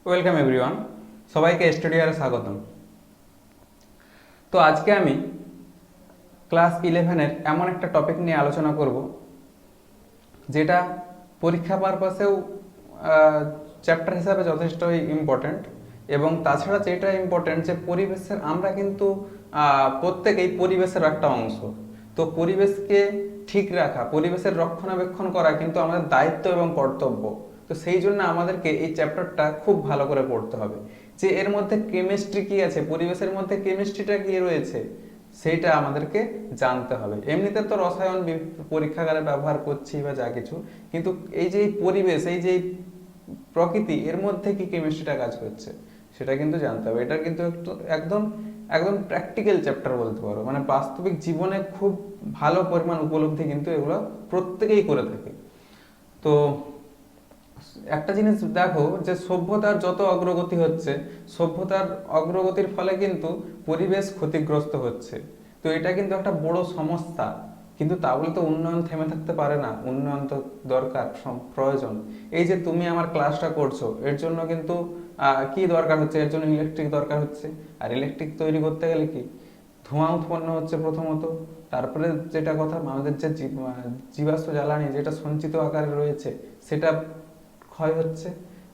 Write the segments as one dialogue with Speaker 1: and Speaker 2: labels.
Speaker 1: Welcome everyone, সবাইকে স্টুডিওতে স্বাগতম। তো আজকে আমি ক্লাস 11-এর এমন একটা টপিক নিয়ে আলোচনা করব যেটা পরীক্ষা পারপাসেও চ্যাপ্টার হিসাবে যথেষ্টই ইম্পর্ট্যান্ট, এবং তাছাড়া যেটা ইম্পর্ট্যান্ট যে পরিবেশের আমরা কিন্তু প্রত্যেকেই পরিবেশের একটা অংশ। তো পরিবেশকে ঠিক রাখা, পরিবেশের রক্ষণাবেক্ষণ করা কিন্তু আমাদের দায়িত্ব এবং কর্তব্য। তো সেই জন্য আমাদেরকে এই চ্যাপ্টারটা খুব ভালো করে পড়তে হবে, যে এর মধ্যে কেমিস্ট্রি কি আছে, পরিবেশের মধ্যে কেমিস্ট্রিটা কি রয়েছে সেইটা আমাদেরকে জানতে হবে। এমনিতে তো রসায়ন পরীক্ষাগারে ব্যবহার করছি বা যা কিছু, কিন্তু এই যে পরিবেশ, এই যে প্রকৃতি, এর মধ্যে কি কেমিস্ট্রিটা কাজ করছে সেটা কিন্তু জানতে হবে। এটা কিন্তু একদম একদম প্র্যাকটিক্যাল চ্যাপ্টার বলতে পারো, মানে বাস্তবিক জীবনে খুব ভালো পরিমাণ উপলব্ধি কিন্তু এগুলো প্রত্যেকেই করে থাকে। তো একটা জিনিস দেখো, যে সভ্যতার যত অগ্রগতি হচ্ছে, সভ্যতার অগ্রগতির ফলে কিন্তু পরিবেশ ক্ষতিগ্রস্ত হচ্ছে। তো এটা কিন্তু একটা বড় সমস্যা, কিন্তু তা বলে তো উন্নয়ন থেমে থাকতে পারে না। উন্নয়ন তো দরকার, প্রয়োজন। এই যে তুমি আমার ক্লাসটা করছো, এর জন্য কিন্তু কি দরকার হচ্ছে, এর জন্য ইলেকট্রিক দরকার হচ্ছে। আর ইলেকট্রিক তৈরি করতে গেলে কি ধোঁয়া উৎপন্ন হচ্ছে প্রথমত। তারপরে যেটা কথা, আমাদের যে জীবাশ্ম জ্বালানি যেটা সঞ্চিত আকারে রয়েছে সেটা ক্ষয় হচ্ছে।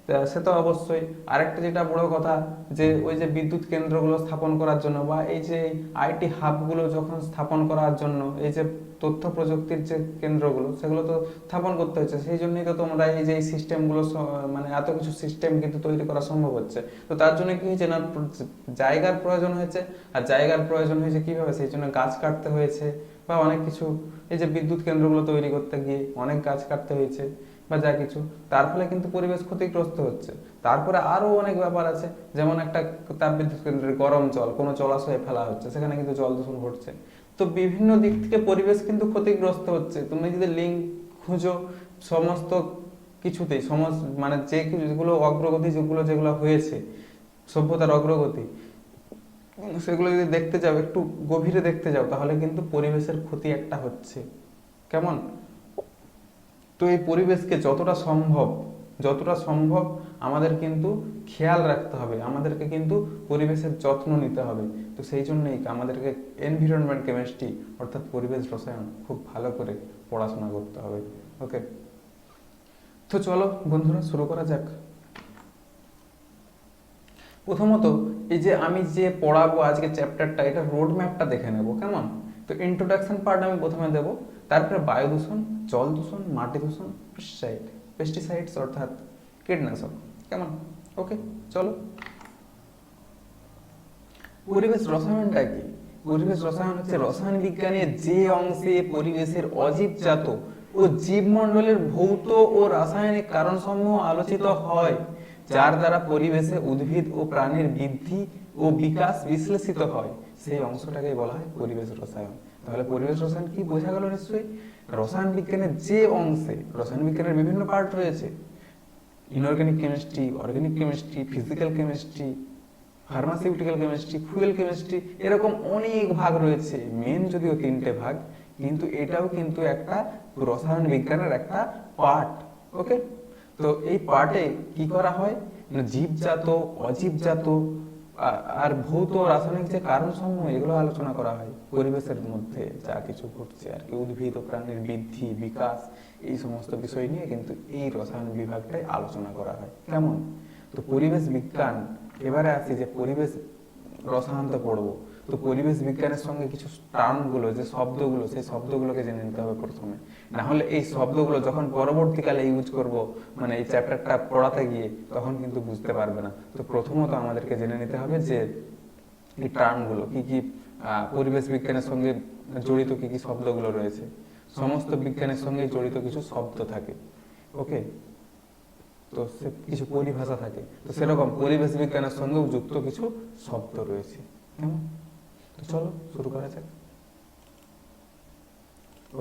Speaker 1: তা সে তো অবশ্যই। আরেকটা যেটা বড় কথা, যে ওই যে বিদ্যুৎ কেন্দ্রগুলো স্থাপন করার জন্য, বা এই যে আইটি হাবগুলো যখন স্থাপন করার জন্য, এই যে তথ্য প্রযুক্তির যে কেন্দ্রগুলো সেগুলো তো স্থাপন করতে হচ্ছে। সেই জন্যই তো তোমরা এই যে এই সিস্টেমগুলো, মানে এত কিছু সিস্টেম কিন্তু তৈরি করা সম্ভব হচ্ছে। তো তার জন্য কি হয়েছে না, জায়গার প্রয়োজন হয়েছে। আর জায়গার প্রয়োজন হয়েছে কিভাবে, সেই জন্য গাছ কাটতে হয়েছে, বা অনেক কিছু। এই যে বিদ্যুৎ কেন্দ্রগুলো তৈরি করতে গিয়ে অনেক গাছ কাটতে হয়েছে বা যা কিছু, তার ফলে কিন্তু পরিবেশ ক্ষতিগ্রস্ত হচ্ছে। তারপরে আরো অনেক ব্যাপার আছে, যেমন একটা তাপবিদ্যুৎ কেন্দ্রের গরম জল কোনো জলাশয়ে ফেলা হচ্ছে, সেখানে কিন্তু জল দূষণ ঘটছে। তো বিভিন্ন দিক থেকে পরিবেশ কিন্তু ক্ষতিগ্রস্ত হচ্ছে। তুমি যদি লিঙ্ক খুঁজো সমস্ত কিছুতেই, মানে যেগুলো অগ্রগতি, যেগুলো যেগুলো হয়েছে, সভ্যতার অগ্রগতি, সেগুলো যদি দেখতে যাও, একটু গভীরে দেখতে যাও, তাহলে কিন্তু পরিবেশের ক্ষতি একটা হচ্ছে। কেমন? তো এই পরিবেশকে যতটা সম্ভব আমাদের কিন্তু খেয়াল রাখতে হবে, আমাদেরকে কিন্তু পরিবেশের যত্ন নিতে হবে। তো সেই জন্যই আমাদেরকে এনভিরনমেন্ট কেমিস্ট্রি অর্থাৎ পরিবেশ রসায়ন খুব ভালো করে পড়াশোনা করতে হবে। ওকে, তো চলো বন্ধুরা শুরু করা যাক। প্রথমত, এই যে আমি যে পড়াবো আজকে চ্যাপ্টারটা, এটা রোড ম্যাপটা দেখে নেব, কেমন? তো ইন্ট্রোডাকশন পার্ট আমি প্রথমে দেবো, তারপরে বায়ু দূষণ, জল দূষণ, মাটি দূষণ, পেস্টিসাইডস অর্থাৎ কীটনাশক, কেমন? ওকে, চলো। পরিবেশ রসায়নটা কি? পরিবেশ রসায়ন হচ্ছে রসায়ন বিজ্ঞানের যে অংশে পরিবেশের অজীবজাত ও জীবমণ্ডলের ভৌত ও রাসায়নিক কারণসমূহ আলোচিত হয়, যার দ্বারা পরিবেশে উদ্ভিদ ও প্রাণীর বৃদ্ধি ও বিকাশ বিশ্লেষিত হয়, সেই অংশটাকে বলা হয় পরিবেশ রসায়ন। তাহলে পরিবেশ রসায়ন কি বোঝা গেল নিশ্চয়ই? রসায়ন বিজ্ঞানের যে অংশে, রসায়ন বিজ্ঞানের বিভিন্ন পার্ট রয়েছে, inorganic chemistry, organic chemistry, physical chemistry, pharmaceutical chemistry, fuel chemistry, এরকম অনেক ভাগ রয়েছে। মেন যদিও তিনটে ভাগ, কিন্তু এটাও কিন্তু একটা রসায়ন বিজ্ঞানের একটা পার্ট। ওকে, তো এই পার্টে কি করা হয়, জীবজাত, অজীবজাত আর ভৌত রাসায়নিক যে কারণ সমূহ, এগুলো আলোচনা করা হয়। পরিবেশের মধ্যে যা কিছু ঘটছে আর কি, উদ্ভিদ ও প্রাণীর বৃদ্ধি, বিকাশ, এই সমস্ত বিষয় নিয়ে কিন্তু এই রসায়ন বিভাগটাই আলোচনা করা হয়। কেমন? তো পরিবেশ বিজ্ঞান, এবারে আসি যে পরিবেশ রসায়ন তো পড়বো, তো পরিবেশ বিজ্ঞানের সঙ্গে কিছু টার্মগুলো, যে শব্দগুলো, সেই শব্দগুলোকে জেনে নিতে হবে প্রথমে। না হলে এই শব্দগুলো যখন পরবর্তীকালে ইউজ করব, মানে এই চ্যাপ্টারটা পড়াতে গিয়ে, তখন কিন্তু বুঝতে পারবে না। তো প্রথমত আমাদেরকে জেনে নিতে হবে যে এই টার্মগুলো কি কি, পরিবেশ বিজ্ঞানের সঙ্গে জড়িত কি কি শব্দগুলো রয়েছে। সমস্ত বিজ্ঞানের সঙ্গে জড়িত কিছু শব্দ থাকে। ওকে, তো সে কিছু পরিভাষা থাকে, তো সেরকম পরিবেশ বিজ্ঞানের সঙ্গেও যুক্ত কিছু শব্দ রয়েছে। কেমন? তো চলো শুরু করা যাক।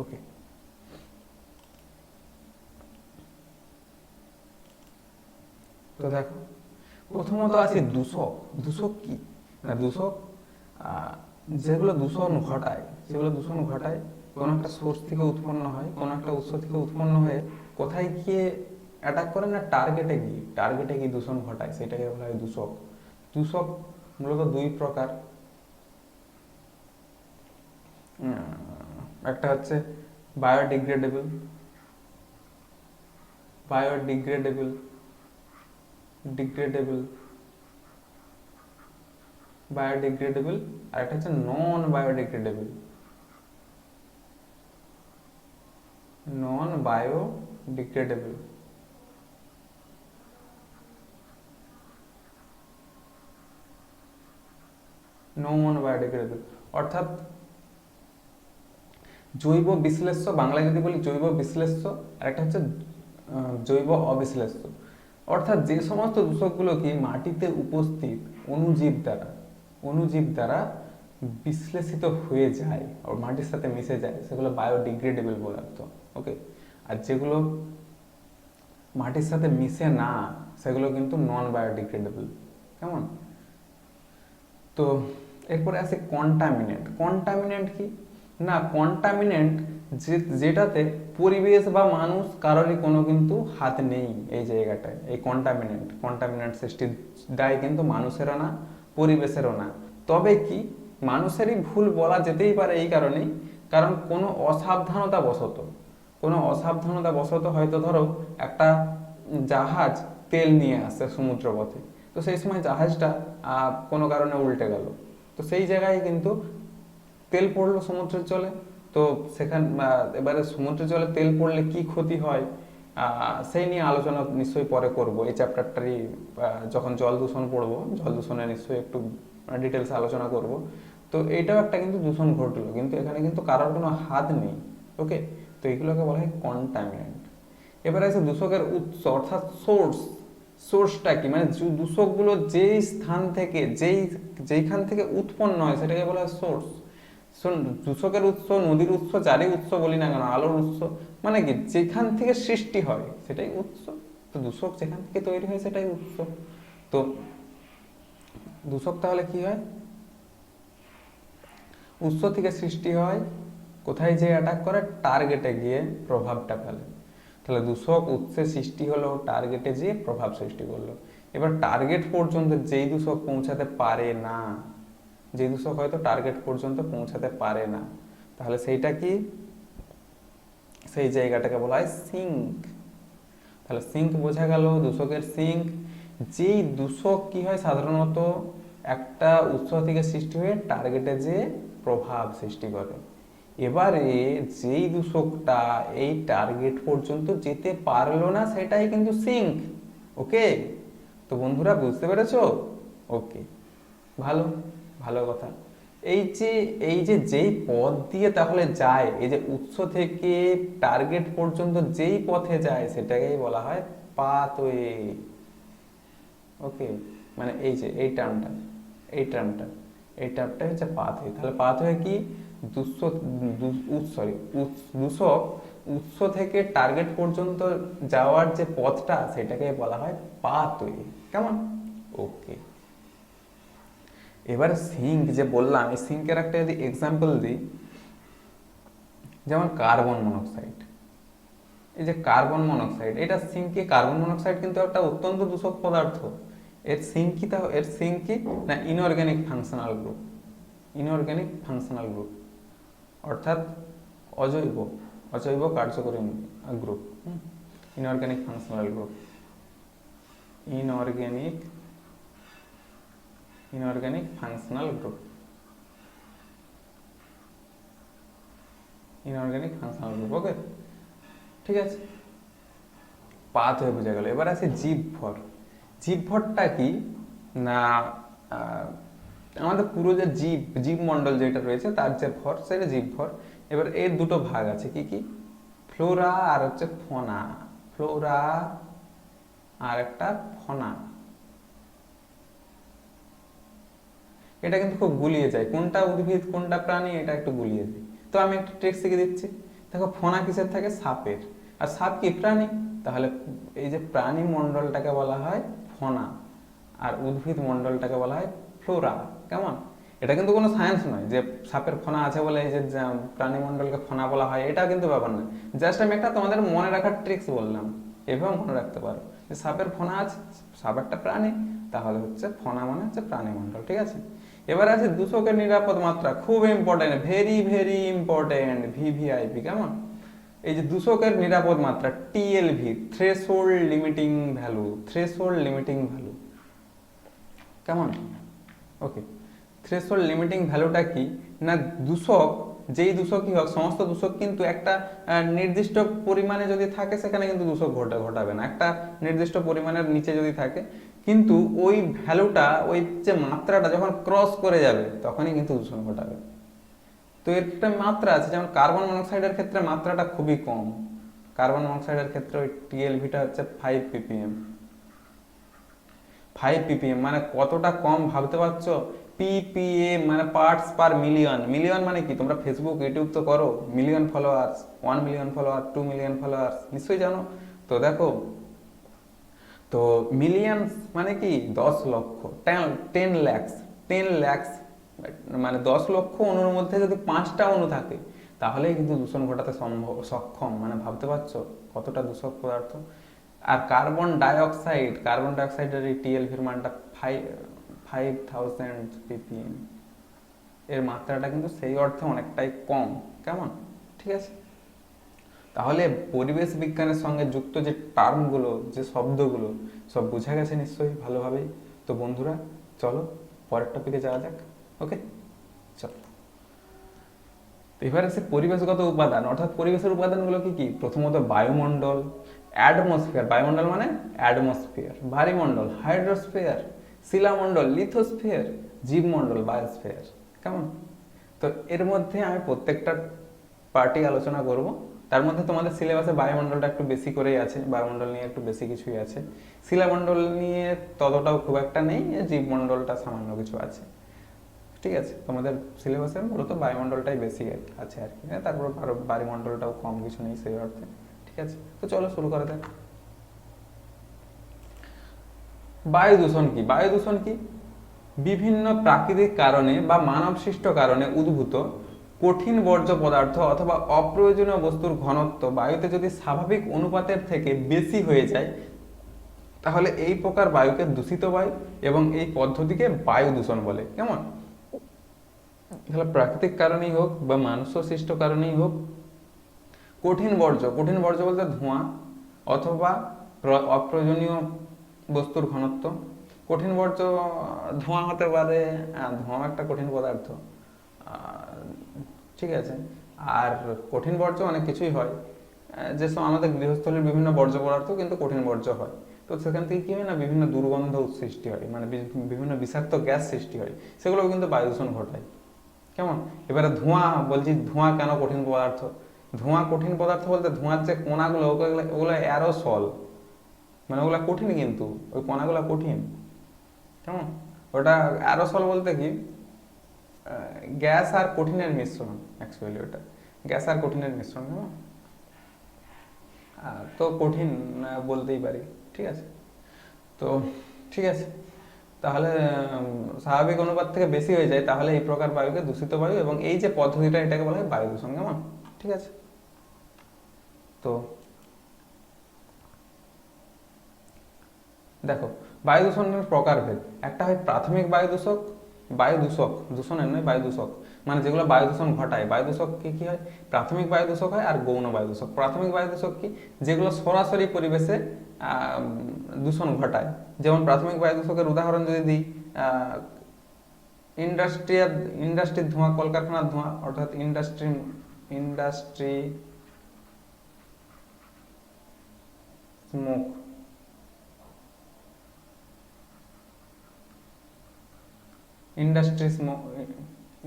Speaker 1: ওকে, তো দেখো, প্রথমত আছে দূষক। দূষক কি না, দূষক যেগুলো দূষণ ঘটায়, কোনো একটা সোর্স থেকে উৎপন্ন হয়, কোনো একটা উৎস থেকে উৎপন্ন হয়ে কোথায় গিয়ে অ্যাটাক করে না টার্গেটে গিয়ে দূষণ ঘটায়, সেটাকে বলা হয় দূষক। দূষক মূলত দুই প্রকার, একটা হচ্ছে বায়োডিগ্রেডেবল বায়োডিগ্রেডেবল ডিগ্রেডেবল বায়োডিগ্রেডেবল, আর একটা হচ্ছে non biodegradable. Non biodegradable non biodegradable অর্থাৎ জৈব বিশ্লেষ্য, বাংলায় যদি বলি জৈব বিশ্লেষ্য, আর একটা হচ্ছে জৈব অবিশ্লেষ্য। অর্থাৎ যে সমস্ত দূষকগুলো কি মাটিতে উপস্থিত অনুজীব দ্বারা বিশ্লেষিত হয়ে যায় আর মাটির সাথে মিশে যায়, সেগুলো বায়োডিগ্রেডেবল পদার্থ। ওকে, আর যেগুলো মাটির সাথে মিশে না সেগুলো কিন্তু নন বায়োডিগ্রেডেবল। কেমন? তো এরপরে আছে কন্টামিনেন্ট কি না, কন্টামিনেন্ট যেটাতে পরিবেশ বা মানুষ কারোরই কোনো কিন্তু হাত নেই। এই জায়গাটায় এই কন্টামিনেন্ট সৃষ্টির দায় কিন্তু মানুষেরও না, পরিবেশেরও না। তবে কি মানুষেরই ভুল বলা যেতেই পারে এই কারণেই, কারণ কোনো অসাবধানতা বশত হয়তো ধরো একটা জাহাজ তেল নিয়ে আসছে সমুদ্রপথে, তো সেই সময় জাহাজটা কোনো কারণে উল্টে গেল, তো সেই জায়গায় কিন্তু তেল পড়লো সমুদ্রের জলে। তো এবারে সমুদ্রের জলে তেল পড়লে কি ক্ষতি হয় সেই নিয়ে আলোচনা নিশ্চয়ই পরে করব। এই চ্যাপ্টারটারই যখন জল দূষণে নিশ্চয়ই একটু ডিটেলস আলোচনা করব। তো এইটাও একটা কিন্তু দূষণ ঘটলো, কিন্তু এখানে কিন্তু কারোর কোনো হাত নেই। ওকে, তো এগুলোকে বলা হয় কন্টামিনেন্ট। এবার আছে দূষকের উৎস অর্থাৎ সোর্সটা কি, মানে দূষকগুলো যেই স্থান থেকে যেইখান থেকে উৎপন্ন হয় সেটাকে বলা হয় সোর্স। দূষকের উৎস, নদীর উৎস, যারই উৎস বলি না কেন, আলোর উৎস, মানে কি যেখান থেকে সৃষ্টি হয় সেটাই উৎস। তো দূষক যেখান থেকে তৈরি হয় সেটাই উৎস। তো দূষক তাহলে কি হয়? উৎস থেকে সৃষ্টি হয়, কোথায় যে অ্যাটাক করে? টার্গেটে গিয়ে প্রভাবটা ফেলে। তাহলে দূষক উৎসে সৃষ্টি হলো, টার্গেটে যেয়ে প্রভাব সৃষ্টি করলো। এবার টার্গেট পর্যন্ত যেই দূষক পৌঁছাতে পারে না, যে দূষক হয়তো টার্গেট পর্যন্ত পৌঁছাতে পারে না, তাহলে সেইটা কি? সেই জায়গাটাকে বলা হয় সিঙ্ক। তাহলে সিঙ্ক বোঝা গেল, দূষকের সিঙ্ক। যেই দূষক কি হয় সাধারণত একটা উৎস থেকে সৃষ্টি হয়ে টার্গেটে যে প্রভাব সৃষ্টি করে। এবারে যেই দূষকটা এই টার্গেট পর্যন্ত যেতে পারলো না সেটাই কিন্তু সিঙ্ক। ওকে, তো বন্ধুরা বুঝতে পেরেছো? ওকে, ভালো কথা। এই যে যেই পথ দিয়ে তাহলে যায়, এই যে উৎস থেকে টার্গেট পর্যন্ত যেই পথে যায় সেটাকেই বলা হয় পাথওয়ে। ওকে, মানে এই যে এই টার্মটা হচ্ছে পাথওয়ে। তাহলে পাথওয়ে কি? দূষক উৎস থেকে টার্গেট পর্যন্ত যাওয়ার যে পথটা সেটাকে বলা হয় পাথওয়ে। কেমন? ওকে, এবার সিঙ্ক যে বললাম, এই সিঙ্কের একটা যদি এক্সাম্পল দিই, যেমন কার্বন মনোক্সাইড। এই যে কার্বন মনোক্সাইড, এটা সিঙ্কি। কার্বন মনোক্সাইড কিন্তু একটা অত্যন্ত দূষক পদার্থ। এর সিঙ্কি না ইনঅর্গানিক ফাংশনাল গ্রুপ, অর্থাৎ অজৈব কার্যকরী group. Inorganic functional group, inorganic functional group. Okay, ঠিক আছে, পাথ হয়ে বোঝা গেল। এবার আছে জীবভরটা কি না, আমাদের পুরো যে জীবমণ্ডল যেটা রয়েছে তার যে ভর সেটা জীবভর। এবার এর দুটো ভাগ আছে, কি কি? ফ্লোরা আর হচ্ছে ফনা। ফ্লোরা আর একটা ফনা। এটা কিন্তু খুব গুলিয়ে যায়, কোনটা উদ্ভিদ কোনটা প্রাণী এটা একটু গুলিয়ে যায়। তো আমি একটা ট্রিক শিখে দিচ্ছি। দেখো, ফনা কিসের থাকে? সাপের। আর সাপ কি প্রাণী? তাহলে এই যে প্রাণী মণ্ডলটাকে বলা হয় ফনা, আর উদ্ভিদ মণ্ডলটাকে বলা হয় ফ্লোরা। কেমন? এটা কিন্তু কোনো সায়েন্স নয় যে সাপের ফনা আছে বলে এই যে প্রাণী মণ্ডলকে ফনা বলা হয়, এটা কিন্তু ব্যাপার নয়। জাস্ট আমি একটা তোমাদের মনে রাখার ট্রিক্স বললাম। এভাবে মনে রাখতে পারো যে সাপের ফনা আছে, সাপ একটা প্রাণী, তাহলে হচ্ছে ফনা মানে হচ্ছে প্রাণীমণ্ডল। ঠিক আছে, এবার আছে দূষকের নিরাপদ মাত্রা, খুব important, very very important, VVIP. কেমন? এই যে দূষকের নিরাপদ মাত্রা, TLV, threshold limiting value, threshold limiting value. কেমন? ওকে, থ্রেশহোল্ড লিমিটিং ভ্যালুটা কি না, দূষক যেই দূষকই হোক, সমস্ত দূষক কিন্তু একটা নির্দিষ্ট পরিমাণে যদি থাকে সেখানে কিন্তু দূষক ঘটাবে না, একটা নির্দিষ্ট পরিমাণের নিচে যদি থাকে, কিন্তু ওই ভ্যালুটা, ওই যে মাত্রাটা যখন ক্রস করে যাবে তখনই কিন্তু দূষণ ঘটাবে। তো এর একটা মাত্রা আছে, যেমন কার্বন মনোক্সাইডের ক্ষেত্রে মাত্রাটা খুবই কম, কার্বন মনোক্সাইডের ক্ষেত্রে ওই টিএলভিটা হচ্ছে 5 ppm। 5 ppm মানে কতটা কম ভাবতে পারছো? ppm মানে পার্টস পার মিলিয়ন। মিলিয়ন মানে কি, তোমরা ফেসবুক ইউটিউব তো করো, million followers, 1 million follower, 2 million followers নিশ্চয়ই জানো। তো দেখো, তো মিলিয়নস মানে কি 10 লক্ষ, 10 lakhs, 10 lakhs মানে 10 লক্ষ অণুর মধ্যে যদি 5টা অণু থাকে তাহলেই কিন্তু দূষণ ঘটাতে সক্ষম। মানে ভাবতে পারছো কতটা দূষক পদার্থ। আর কার্বন ডাইঅক্সাইডের এই টিএলভির মানটা 5000 ppm, এর মাত্রাটা কিন্তু সেই অর্থে অনেকটাই কম। কেমন? ঠিক আছে, তাহলে পরিবেশ বিজ্ঞানের সঙ্গে যুক্ত যে টার্মগুলো, যে শব্দগুলো সব বোঝা গেছে নিশ্চয়ই ভালোভাবেই। তো বন্ধুরা চলো পরের টপিকে যাওয়া যাক। ওকে, চলো। এবার আছে পরিবেশগত উপাদান, অর্থাৎ পরিবেশের উপাদানগুলো কি কি? প্রথমত বায়ুমণ্ডল, অ্যাটমসফিয়ার, বায়ুমণ্ডল মানে অ্যাটমসফিয়ার, ভারীমণ্ডল, হাইড্রোস্ফিয়ার, শিলামণ্ডল, লিথোস্ফিয়ার, জীবমণ্ডল, বায়োস্ফিয়ার। কেমন? তো এর মধ্যে আমি প্রত্যেকটা পার্টি আলোচনা করব। তার মধ্যে তোমাদের সিলেবাসে বায়ুমণ্ডলটা একটু বেশি করেই আছে, বায়ুমণ্ডল নিয়ে একটু বেশি কিছুই আছে, শিলামণ্ডল নিয়ে ততটাও খুব একটা নেই, জীবমণ্ডলটা সামান্য কিছু আছে। ঠিক আছে, তোমাদের সিলেবাসে মূলত বায়ুমণ্ডলটাই বেশি আছে আর কি, তারপর বায়ুমণ্ডলটাও কম কিছু নেই সেই অর্থে। ঠিক আছে, তো চলো শুরু করা যাক। বায়ু দূষণ কি? বায়ু দূষণ কি? বিভিন্ন প্রাকৃতিক কারণে বা মানব সৃষ্ট কারণে উদ্ভূত কঠিন বর্জ্য পদার্থ অথবা অপ্রয়োজনীয় বস্তুর ঘনত্ব বায়ুতে যদি স্বাভাবিক অনুপাতের থেকে বেশি হয়ে যায় তাহলে এই প্রকার বায়ুকে দূষিত বায়ু, এবং এই পদ্ধতিকে বায়ু দূষণ বলে। কেমন? তাহলে প্রাকৃতিক কারণেই হোক বা মানুষ সৃষ্ট কারণেই হোক, কঠিন বর্জ্য বলতে ধোঁয়া অথবা অপ্রয়োজনীয় বস্তুর ঘনত্ব। কঠিন বর্জ্য ধোঁয়া হতে পারে, ধোঁয়া একটা কঠিন পদার্থ, ঠিক আছে। আর কঠিন বর্জ্য অনেক কিছুই হয়, যেসব আমাদের গৃহস্থলীর বিভিন্ন বর্জ্য পদার্থ কিন্তু কঠিন বর্জ্য হয়। তো সেখান থেকে কি হয় না, বিভিন্ন দুর্গন্ধ সৃষ্টি হয়, মানে বিভিন্ন বিষাক্ত গ্যাস সৃষ্টি হয়, সেগুলো কিন্তু বায়ু দূষণ ঘটায়। কেমন? এবারে ধোঁয়া, বলছি ধোঁয়া কেন কঠিন পদার্থ? ধোঁয়া কঠিন পদার্থ বলতে ধোঁয়ার যে কণাগুলো ওগুলো অ্যারোসল, মানে ওগুলা কঠিন, কিন্তু ওই কণাগুলো কঠিন। কেমন? ওটা অ্যারোসল বলতে কি, গ্যাস আর কঠিনের মিশ্রণ, অ্যাকচুয়ালি ওটা গ্যাস আর কঠিনের মিশ্রণ। কেমন? তো কঠিন বলতেই পারি। ঠিক আছে, তো ঠিক আছে, তাহলে স্বাভাবিক অনুপাত থেকে বেশি হয়ে যায় তাহলে এই প্রকার বায়ুকে দূষিত বায়ু, এবং এই যে পদ্ধতিটা এটাকে বলা হয় বায়ু দূষণ। কেমন? ঠিক আছে, তো দেখো বায়ু দূষণের প্রকারভেদ, একটা হয় প্রাথমিক দূষণের নয়, বায়ু দূষক মানে যেগুলো বায়ু দূষণ ঘটায়। বায়ু দূষক কি কি হয়? প্রাথমিক বায়ু দূষক হয় আর গৌণ বায়ু দূষক। প্রাথমিক বায়ু দূষক কি? যেগুলো সরাসরি পরিবেশে দূষণ ঘটায়। যেমন প্রাথমিক বায়ু দূষকের উদাহরণ যদি দিই, ইন্ডাস্ট্রির ধোঁয়া, কলকারখানার ধোঁয়া, অর্থাৎ ইন্ডাস্ট্রি স্মোক,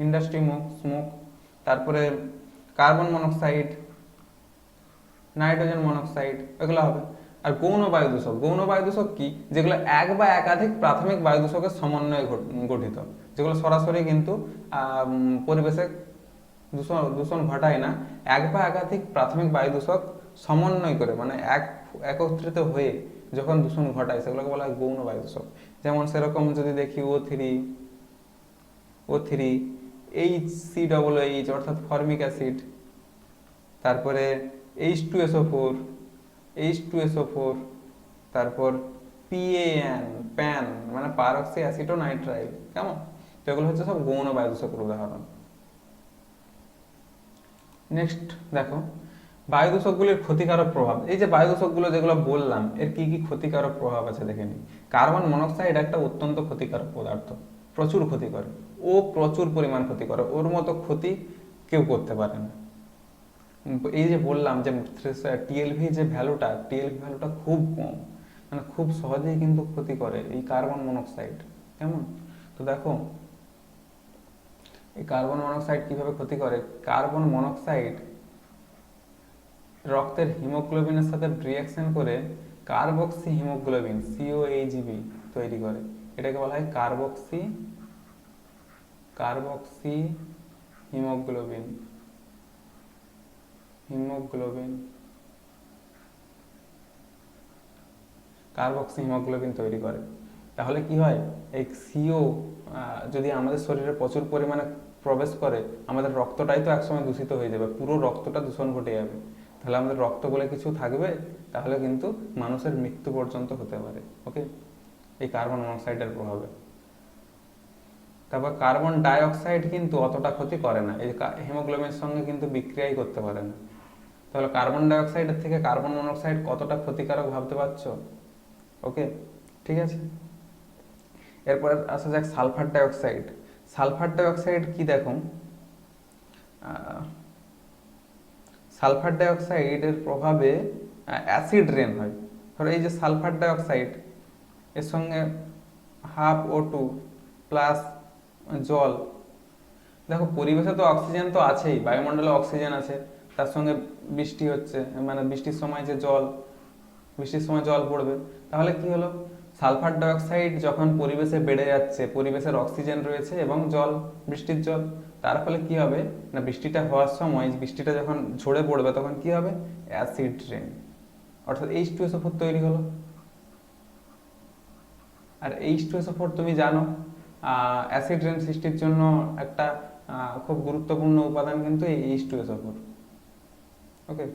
Speaker 1: ইন্ডাস্ট্রি স্মোক, তারপরে কার্বন মনোক্সাইড, নাইট্রোজেন মনোক্সাইড, এগুলো হবে। আর গৌণ বায়ু দূষক কি? যেগুলো এক বা একাধিক প্রাথমিক বায়ু দূষকের সমন্বয়ে গঠিত, যেগুলো সরাসরি কিন্তু পরিবেশে দূষণ ঘটায় না, এক বা একাধিক প্রাথমিক বায়ু দূষক সমন্বয় করে, মানে একত্রিত হয়ে যখন দূষণ ঘটায় সেগুলোকে বলা হয় গৌণ বায়ু দূষক। যেমন সেরকম যদি দেখি O3, HCOOH অর্থাৎ ফর্মিক অ্যাসিড, তারপরে H2SO4, H2SO4, তারপর PAN, প্যান মানে পারক্সি অ্যাসিটোনাইট্রাইল, কেমন? তো এগুলো হচ্ছে সব গৌণ বায়ু দূষকের উদাহরণ। নেক্সট দেখো বায়ু দূষকগুলির ক্ষতিকারক প্রভাব। এই যে বায়ু দূষকগুলো যেগুলো বললাম, এর কি কি ক্ষতিকারক প্রভাব আছে দেখে নিই। কার্বন মনোক্সাইড একটা অত্যন্ত ক্ষতিকারক পদার্থ, প্রচুর ক্ষতি করে, ও প্রচুর পরিমাণ ক্ষতি করে, ওর মতো ক্ষতি কেউ করতে পারে না। এই যে বললাম যে টিএলভি যে টিএলভি ভ্যালুটা খুব কম, মানে খুব সহজেই কিন্তু ক্ষতি করে এই কার্বন মনোক্সাইড, কেমন? তো দেখো এই কার্বন মনোক্সাইড কিভাবে ক্ষতি করে। কার্বন মনোক্সাইড রক্তের হিমোগ্লোবিনের সাথে রিঅ্যাকশন করে কার্বক্সি হিমোগ্লোবিন COAGB তৈরি করে। এটাকে বলা হয় কার্বক্সি হিমোগ্লোবিন কার্বক্সি হিমোগ্লোবিন তৈরি করে। তাহলে কি হয়, এই সিও যদি আমাদের শরীরে প্রচুর পরিমাণে প্রবেশ করে, আমাদের রক্তটাই তো একসময় দূষিত হয়ে যাবে, পুরো রক্তটা দূষণ ঘটে যাবে। তাহলে আমাদের রক্ত বলে কিছু থাকবে, তাহলে কিন্তু মানুষের মৃত্যু পর্যন্ত হতে পারে। ওকে, এই কার্বন মনোক্সাইডের প্রভাবে। তারপর কার্বন ডাই অক্সাইড কিন্তু অতটা ক্ষতি করে না, এই হিমোগ্লোবিনের সঙ্গে কিন্তু বিক্রিয়াই করতে পারে না। তাহলে কার্বন ডাই অক্সাইডের থেকে কার্বন মনোক্সাইড কতটা ক্ষতিকারক ভাবতে পারছো? ওকে, ঠিক আছে। এরপর আসা যাক সালফার ডাইঅক্সাইড। সালফার ডাইঅক্সাইড কি দেখো, সালফার ডাইঅক্সাইডের প্রভাবে অ্যাসিড রেন হয়। ধরো এই যে সালফার ডাইঅক্সাইড, এর সঙ্গে O2 প্লাস জল, দেখো পরিবেশে তো অক্সিজেন তো আছেই, বায়ুমণ্ডলে অক্সিজেন আছে, তার সঙ্গে বৃষ্টি হচ্ছে, মানে বৃষ্টির সময় জল পড়বে, তাহলে কি হলো, সালফার ডাইঅক্সাইড যখন পরিবেশে বেড়ে যাচ্ছে, পরিবেশের অক্সিজেন রয়েছে এবং বৃষ্টির জল, তার ফলে কি হবে না, বৃষ্টিটা হওয়ার সময় বৃষ্টিটা যখন ঝরে পড়বে তখন কি হবে, অ্যাসিড রেন, অর্থাৎ H2SO4 তৈরি হলো। আর H2SO4 তুমি জানো অ্যাসিড রেন সৃষ্টির জন্য একটা খুব গুরুত্বপূর্ণ উপাদান কিন্তু এই H2SO4। ওকে,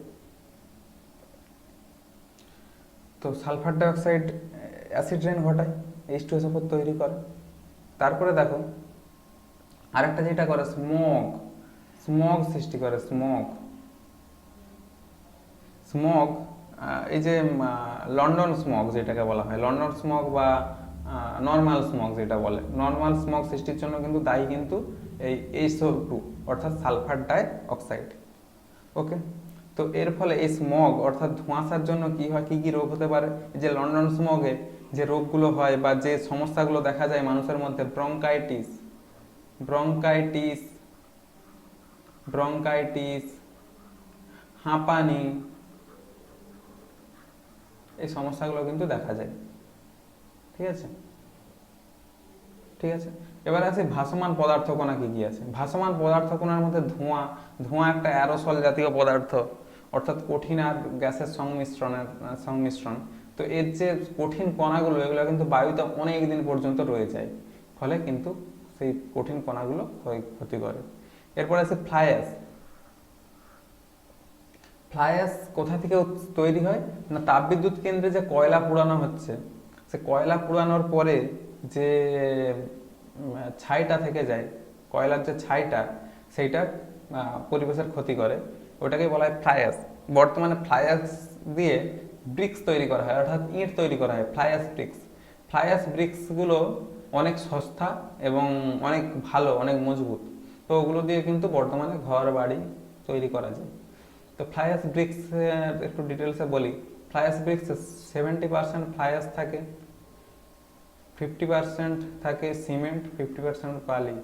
Speaker 1: তো সালফার ডাইঅক্সাইড অ্যাসিড রেন ঘটায়, H2SO4 তৈরি করে। তারপরে দেখো আরেকটা যেটা করে, স্মগ সৃষ্টি করে। স্মগ এই যে লন্ডন স্মগ যেটাকে বলা হয়, লন্ডন স্মগ বা নর্মাল স্মগ যেটা বলে, নর্মাল স্মগ সৃষ্টির জন্য কিন্তু দায়ী কিন্তু এই SO2 অর্থাৎ সালফার ডাই অক্সাইড। ওকে, তো এর ফলে এই স্মগ অর্থাৎ ধোঁয়াশার জন্য কি হয়, কি কি রোগ হতে পারে, যে লন্ডন স্মগে যে রোগগুলো হয় বা যে সমস্যাগুলো দেখা যায় মানুষের মধ্যে, ব্রঙ্কাইটিস, হাঁপানি, এই সমস্যাগুলো কিন্তু দেখা যায়। ঠিক আছে, এবার আছে ভাসমান পদার্থ কণা কি কি আছে। ভাসমান পদার্থ কণার মধ্যে ধোঁয়া একটা অ্যারোসল জাতীয় পদার্থ, অর্থাৎ কঠিন আর গ্যাসের সংমিশ্রণ। তো এর যে কঠিন কণাগুলো, এগুলো কিন্তু বায়ুতে অনেক দিন পর্যন্ত রয়ে যায়, ফলে কিন্তু সেই কঠিন কণাগুলো ক্ষতি করে। এরপর আছে ফ্লায়াস কোথা থেকে তৈরি হয় না, তাপবিদ্যুৎ কেন্দ্রে যে কয়লা পোড়ানো হচ্ছে, সে কয়লা পোড়ানোর পরে যে ছাইটা থেকে যায়, কয়লার যে ছাইটা, সেইটা পরিবেশের ক্ষতি করে, ওটাকে বলা হয় ফ্লায়াস। বর্তমানে ফ্লায়াস দিয়ে ব্রিক্স তৈরি করা হয়, অর্থাৎ ইট তৈরি করা হয়, ফ্লায়াস ব্রিক্সগুলো অনেক সস্তা এবং অনেক ভালো, অনেক মজবুত। তো ওগুলো দিয়ে কিন্তু বর্তমানে ঘর বাড়ি তৈরি করা যায়। তো ফ্লায়াস ব্রিক্স একটু ডিটেলসে বলি। ফ্লায়াস ব্রিক্স 70% ফ্লায়াস থাকে, 50% থাকে সিমেন্ট, 50% বালি।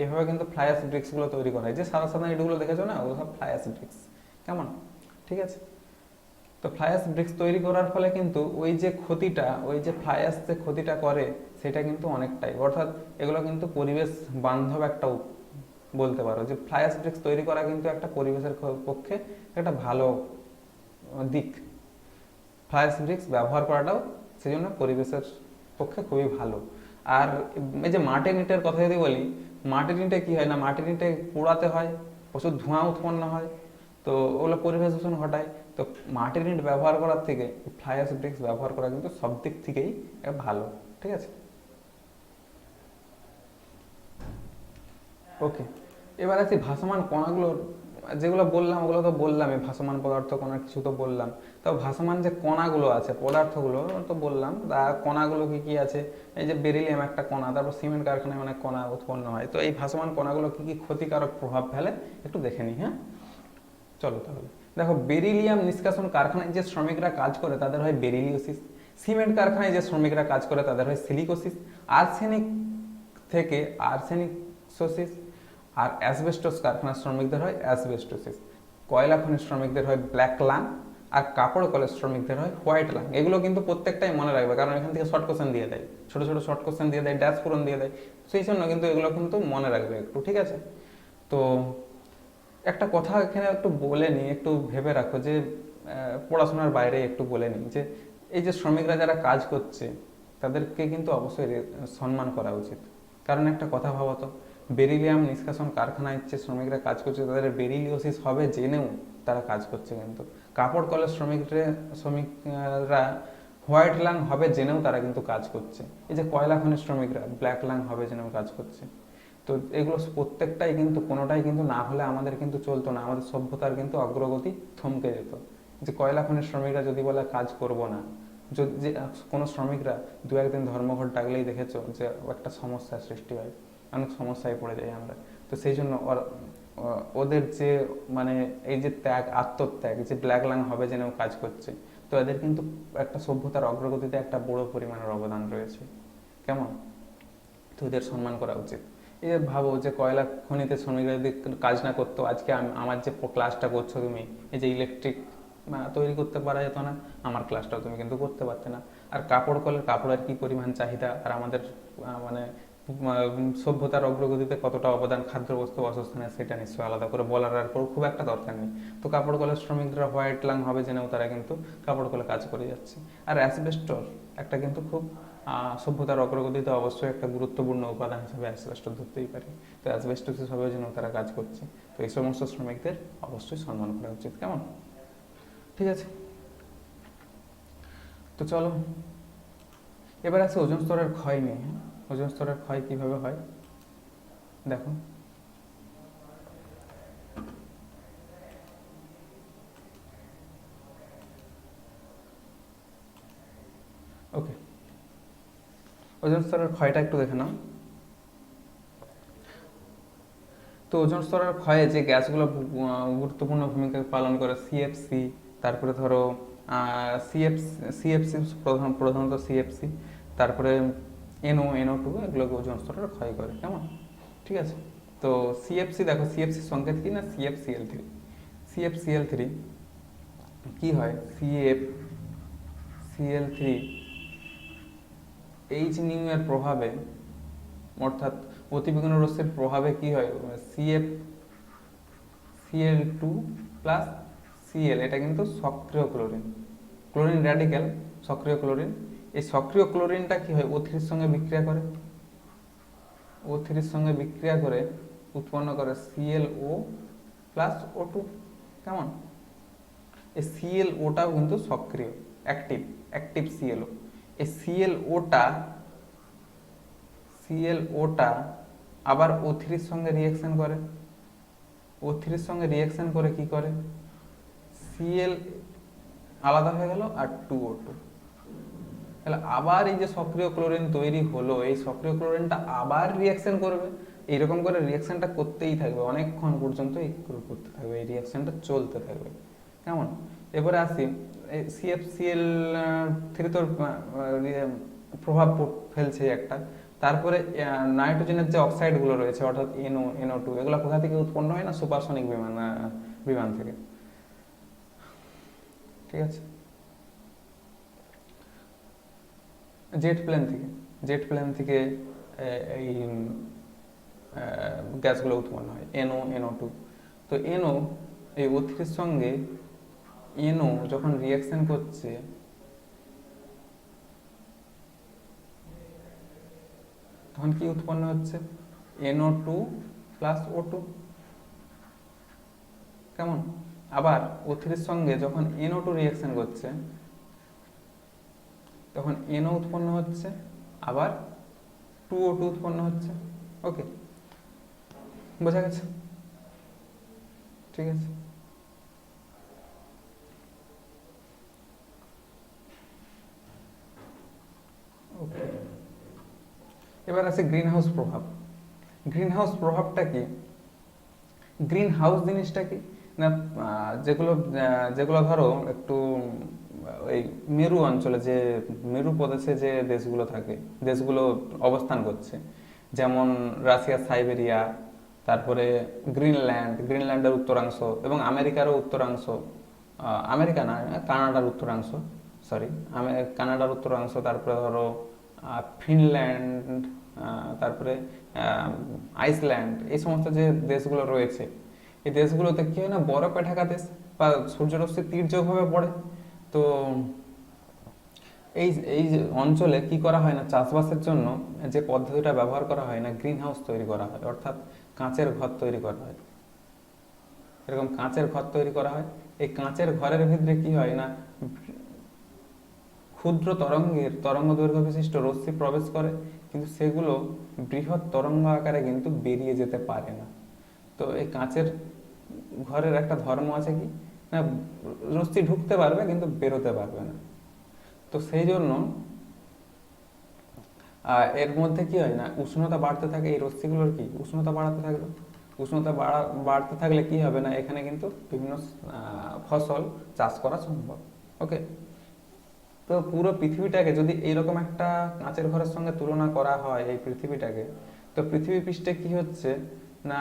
Speaker 1: এইভাবে কিন্তু ফ্লায়াস ব্রিক্সগুলো তৈরি করা হয়। যে সাদা সাদা ইটগুলো দেখেছো না, ওগুলো সব ফ্লায়াস ব্রিক্স, কেমন? ঠিক আছে, তো ফ্লায়াস ব্রিক্স তৈরি করার ফলে কিন্তু ওই যে ফ্লায়াস যে ক্ষতিটা করে সেটা কিন্তু অনেকটাই, অর্থাৎ এগুলো কিন্তু পরিবেশ বান্ধব একটা বলতে পারো, যে ফ্লায়াস ব্রিক্স তৈরি করা কিন্তু একটা পরিবেশের পক্ষে একটা ভালো দিক। ফ্লায়াস ব্রিক্স ব্যবহার করাটাও সেই জন্য পরিবেশের পক্ষে খুবই ভালো। আর এই যে মাটির ইটের কথা যদি বলি, মাটির ইটে কি হয় না, মাটির ইটে পোড়াতে হয়, প্রচুর ধোঁয়া উৎপন্ন হয়, তো ওগুলো পরিবেশ দূষণ ঘটায়। তো তো মাটির ইট ব্যবহার করার থেকে ফ্লাই অ্যাশ ব্রিক্স ব্যবহার করা কিন্তু সব দিক থেকেই ভালো, ঠিক আছে। ওকে, এবার আসি ভাসমান কণাগুলোর, যেগুলো বললাম ওগুলো তো বললামই, ভাসমান পদার্থ কণা কিছু তো বললাম। তো ভাসমান যে কণাগুলো আছে, পদার্থগুলো তো বললাম, কণাগুলো কি কি আছে, এই যে বেরিলিয়াম একটা কণা, তারপর সিমেন্ট কারখানায় অনেক কণা উৎপন্ন হয়। তো এই ভাসমান কণাগুলো কি কি ক্ষতিকারক প্রভাব ফেলে একটু দেখে নিই। হ্যাঁ, চলো তাহলে দেখো, বেরিলিয়াম নিষ্কাশন কারখানায় যে শ্রমিকরা কাজ করে তাদের হয় বেরিলিওসিস, সিমেন্ট কারখানায় যে শ্রমিকরা কাজ করে তাদের হয় সিলিকোসিস, আর্সেনিক থেকে আর্সেনিকোসিস, আর অ্যাসবেস্টস কারখানার শ্রমিকদের হয় অ্যাসবেস্টোসিস, কয়লা খনির শ্রমিকদের হয় ব্ল্যাক লাং, আর কাপড় কলের শ্রমিকদের হয় হোয়াইট লাং। এগুলো কিন্তু প্রত্যেকটাই মনে রাখবে, কারণ এখান থেকে শর্ট কোশ্চেন দিয়ে দেয়, ছোট ছোট শর্ট কোশ্চেন দিয়ে দেয়, ড্যাশ পূরণ দিয়ে দেয়, সেই জন্য কিন্তু এগুলো কিন্তু মনে রাখবে একটু, ঠিক আছে। তো একটা কথা এখানে একটু বলে নিই, একটু ভেবে রাখো যে পড়াশোনার বাইরে একটু বলে নিই যে এই যে শ্রমিকরা যারা কাজ করছে তাদেরকে কিন্তু অবশ্যই সম্মান করা উচিত। কারণ একটা কথা ভাবো তো, বেরিলিয়াম নিষ্কাশন কারখানায় যে শ্রমিকরা কাজ করছে তাদের বেরিলিওসিস হবে জেনেও তারা কাজ করছে, কিন্তু কাপড় কলের শ্রমিকরা হোয়াইট লাং হবে জেনেও তারা কিন্তু কাজ করছে, এই যে কয়লা খনির শ্রমিকরা ব্ল্যাক লাং হবে জেনেও কাজ করছে। তো এগুলো প্রত্যেকটাই কিন্তু, কোনোটাই কিন্তু না হলে আমাদের কিন্তু চলতো না, আমাদের সভ্যতার কিন্তু অগ্রগতি থমকে যেত। যে কয়লা খনির শ্রমিকরা যদি বলে কাজ করব না, যদি যে কোনো শ্রমিকরা দু একদিন ধর্মঘট ডাকলেই দেখেছো যে একটা সমস্যার সৃষ্টি হয়, অনেক সমস্যায় পড়ে যাই আমরা। তো সেই জন্য ওদের যে মানে এই যে ত্যাগ, আত্মত্যাগ, যে ব্ল্যাক লাং হবে জেনেও কাজ করছে, তো এদের কিন্তু একটা সভ্যতার অগ্রগতিতে একটা বড় পরিমাণের অবদান রয়েছে, কেমন। তো এদের সম্মান করা উচিত। এই ভাবো যে কয়লা খনিতে শ্রমিকরা যদি কাজ না করতো, আজকে আমার যে ক্লাসটা করছো তুমি, এই যে ইলেকট্রিক তৈরি করতে পারা যেত না, আমার ক্লাসটাও তুমি কিন্তু করতে পারতে না। আর কাপড় কলের কাপড়ের কি পরিমাণ চাহিদা, আর আমাদের মানে সভ্যতার অগ্রগতিতে কতটা অবদান খাদ্যবস্তু বাসস্থানের, সেটা নিশ্চয়ই আলাদা করে বলার আর খুব একটা দরকার নেই। তো কাপড় কলের শ্রমিকরা হোয়াইট লাং হবে জেনেও তারা কিন্তু কাপড় কলে কাজ করে যাচ্ছে। আর অ্যাসবেস্টস একটা কিন্তু খুব সভ্যতার অগ্রগতিতে অবশ্যই একটা গুরুত্বপূর্ণ উপাদান হিসেবে অ্যাসবেস্টস ধরতেই পারি। তো অ্যাসবেস্টস হিসাবে যেন তারা কাজ করছে, তো এই সমস্ত শ্রমিকদের অবশ্যই সম্মান করা উচিত, কেমন, ঠিক আছে। তো চলো এবার আছে ওজোন স্তরের ক্ষয় নিয়ে। ওজোন স্তরের ক্ষয় কিভাবে হয় দেখো। ওকে, ওজোন স্তরের ক্ষয়টা একটু দেখে নাও। তো ওজোন স্তরের ক্ষয়ে যে গ্যাসগুলো গুরুত্বপূর্ণ ভূমিকা পালন করে, সিএফসি, তারপরে ধরো সিএফসি প্রধানত সিএফসি, তারপরে NO2, এগুলোকে ওজোন স্তরের ক্ষয় করে, কেমন, ঠিক আছে। তো সিএফসি দেখো, সিএফসি সংকেত কি না, CFCl3। CFCl3 কি হয়, CFCl3 এইচ নিউ এর প্রভাবে, অর্থাৎ অতিবেগুনি রশ্মির প্রভাবে কি হয়, CFCl2+Cl, এটা কিন্তু সক্রিয় ক্লোরিন, ক্লোরিন র্যাডিক্যাল, সক্রিয় ক্লোরিন। এই সক্রিয় ক্লোরিনটা কি হয়, O3 এর সঙ্গে বিক্রিয়া করে, O3 এর সঙ্গে বিক্রিয়া করে উৎপন্ন করে ClO+O2, কেমন। এই ClO টাও কিন্তু সক্রিয়, অ্যাক্টিভ ClO। এই ClO টা আবার O3 এর সঙ্গে রিঅ্যাকশন করে, O3 এর সঙ্গে রিঅ্যাকশন করে কি করে, Cl আলাদা হয়ে গেল আর 2O2, তাহলে আবার এই যে সক্রিয় ক্লোরিন তৈরি হলো, এই সক্রিয় ক্লোরিনটা আবার রিঅ্যাকশন করবে, এইরকম করে রিঅ্যাকশনটা করতেই থাকবে, অনেকক্ষণ পর্যন্ত এই করতে থাকবে, এই রিঅ্যাকশনটা চলতে থাকবে, কেমন। এবারে আসি CFCl3 তোর প্রভাব ফেলছে একটা, তারপরে নাইট্রোজেনের যে অক্সাইডগুলো রয়েছে, অর্থাৎ NO2, এগুলো কোথা থেকে উৎপন্ন হয় না, সুপারসনিক বিমান থেকে, ঠিক আছে, জেট প্লেন থেকে এই গ্যাসগুলো উৎপন্ন হয়, NO2। তো এই O3 এর সঙ্গে NO যখন রিঅ্যাকশন করছে, তখন কি উৎপন্ন হচ্ছে, NO2+O2, কেমন। আবার O3 এর সঙ্গে যখন NO2 রিয়াকশন করছে তখন NO উৎপন্ন হচ্ছে, আবার 2O2 উৎপন্ন হচ্ছে। ওকে, বোঝা গেছে? ঠিক আছে। ওকে, এবার আছে গ্রিন হাউস প্রভাব। গ্রিন হাউস প্রভাবটা কি? গ্রিন হাউস জিনিসটা কি না, যেগুলো যেগুলো ধরো একটু ওই মেরু অঞ্চলে, যে মেরু প্রদেশে যে দেশগুলো থাকে, দেশগুলো অবস্থান করছে, যেমন রাশিয়া সাইবেরিয়া, তারপরে গ্রিনল্যান্ডের উত্তরাংশ এবং আমেরিকারও উত্তরাংশ, আমেরিকা না, কানাডার উত্তরাংশ, সরি, কানাডার উত্তরাংশ, তারপরে ধরো ফিনল্যান্ড, তারপরে আইসল্যান্ড, এই সমস্ত যে দেশগুলো রয়েছে, এই দেশগুলোতে কি হয় না, বরফে ঢাকা দেশ বা সূর্যরশ্মি তীর্যকভাবে পড়ে। তো এই এই যে অঞ্চলে কি করা হয় না, চাষবাসের জন্য যে পদ্ধতিটা ব্যবহার করা হয় না, গ্রিন হাউস তৈরি করা হয়, অর্থাৎ কাঁচের ঘর তৈরি করা হয়। এরকম কাঁচের ঘর তৈরি করা হয়। এই কাঁচের ঘরের ভিতরে কি হয় না, ক্ষুদ্র তরঙ্গ দৈর্ঘ্য বিশিষ্ট রশ্মি প্রবেশ করে, কিন্তু সেগুলো বৃহৎ তরঙ্গ আকারে কিন্তু বেরিয়ে যেতে পারে না। তো এই কাঁচের ঘরের একটা ধর্ম আছে কি না, রশ্মি ঢুকতে পারবে কিন্তু বেরোতে পারবে না। তো সেই জন্য এর মধ্যে কি হয় না, উষ্ণতা বাড়তে থাকে, এই রশ্মিগুলোর কি উষ্ণতা বাড়াতে থাকবে। উষ্ণতা বাড়তে থাকলে কি হবে না, এখানে কিন্তু বিভিন্ন ফসল চাষ করা সম্ভব। ওকে, তো পুরো পৃথিবীটাকে যদি এইরকম একটা কাঁচের ঘরের সঙ্গে তুলনা করা হয়, এই পৃথিবীটাকে, তো পৃথিবী পৃষ্ঠে কি হচ্ছে না,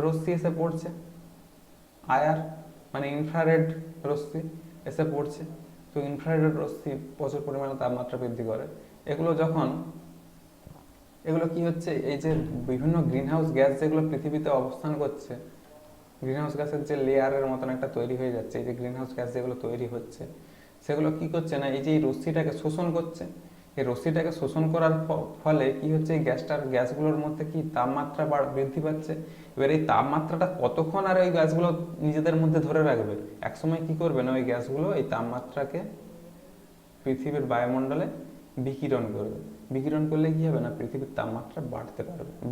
Speaker 1: রশ্মি এসে পড়ছে, আয়ার মানে ইনফ্রারেড রশ্মি এসে পড়ছে। তো ইনফ্রারেড রশ্মি প্রচুর পরিমাণে তাপমাত্রা বৃদ্ধি করে। এগুলো কি হচ্ছে, এই যে বিভিন্ন গ্রিনহাউস গ্যাস যেগুলো পৃথিবীতে অবস্থান করছে, গ্রিনহাউস গ্যাসের যে লেয়ারের মতন একটা তৈরি হয়ে যাচ্ছে, এই যে গ্রিনহাউস গ্যাস যেগুলো তৈরি হচ্ছে, সেগুলো কি করছে না, এই যে এই রশ্মিটাকে শোষণ করছে। এই রশ্মিটাকে শোষণ করার ফলে কি হচ্ছে, এই গ্যাসগুলোর মধ্যে কি তাপমাত্রা বৃদ্ধি পাচ্ছে। এবার এই তাপমাত্রাটা কতক্ষণ আর ওই গ্যাসগুলো নিজেদের মধ্যে ধরে রাখবে, একসময় কি করবে না, ওই গ্যাসগুলো এই তাপমাত্রাকে পৃথিবীর বায়ুমণ্ডলে বিকিরণ করবে। বিকিরণ করলে কি হবে না, পৃথিবীর তাপমাত্রা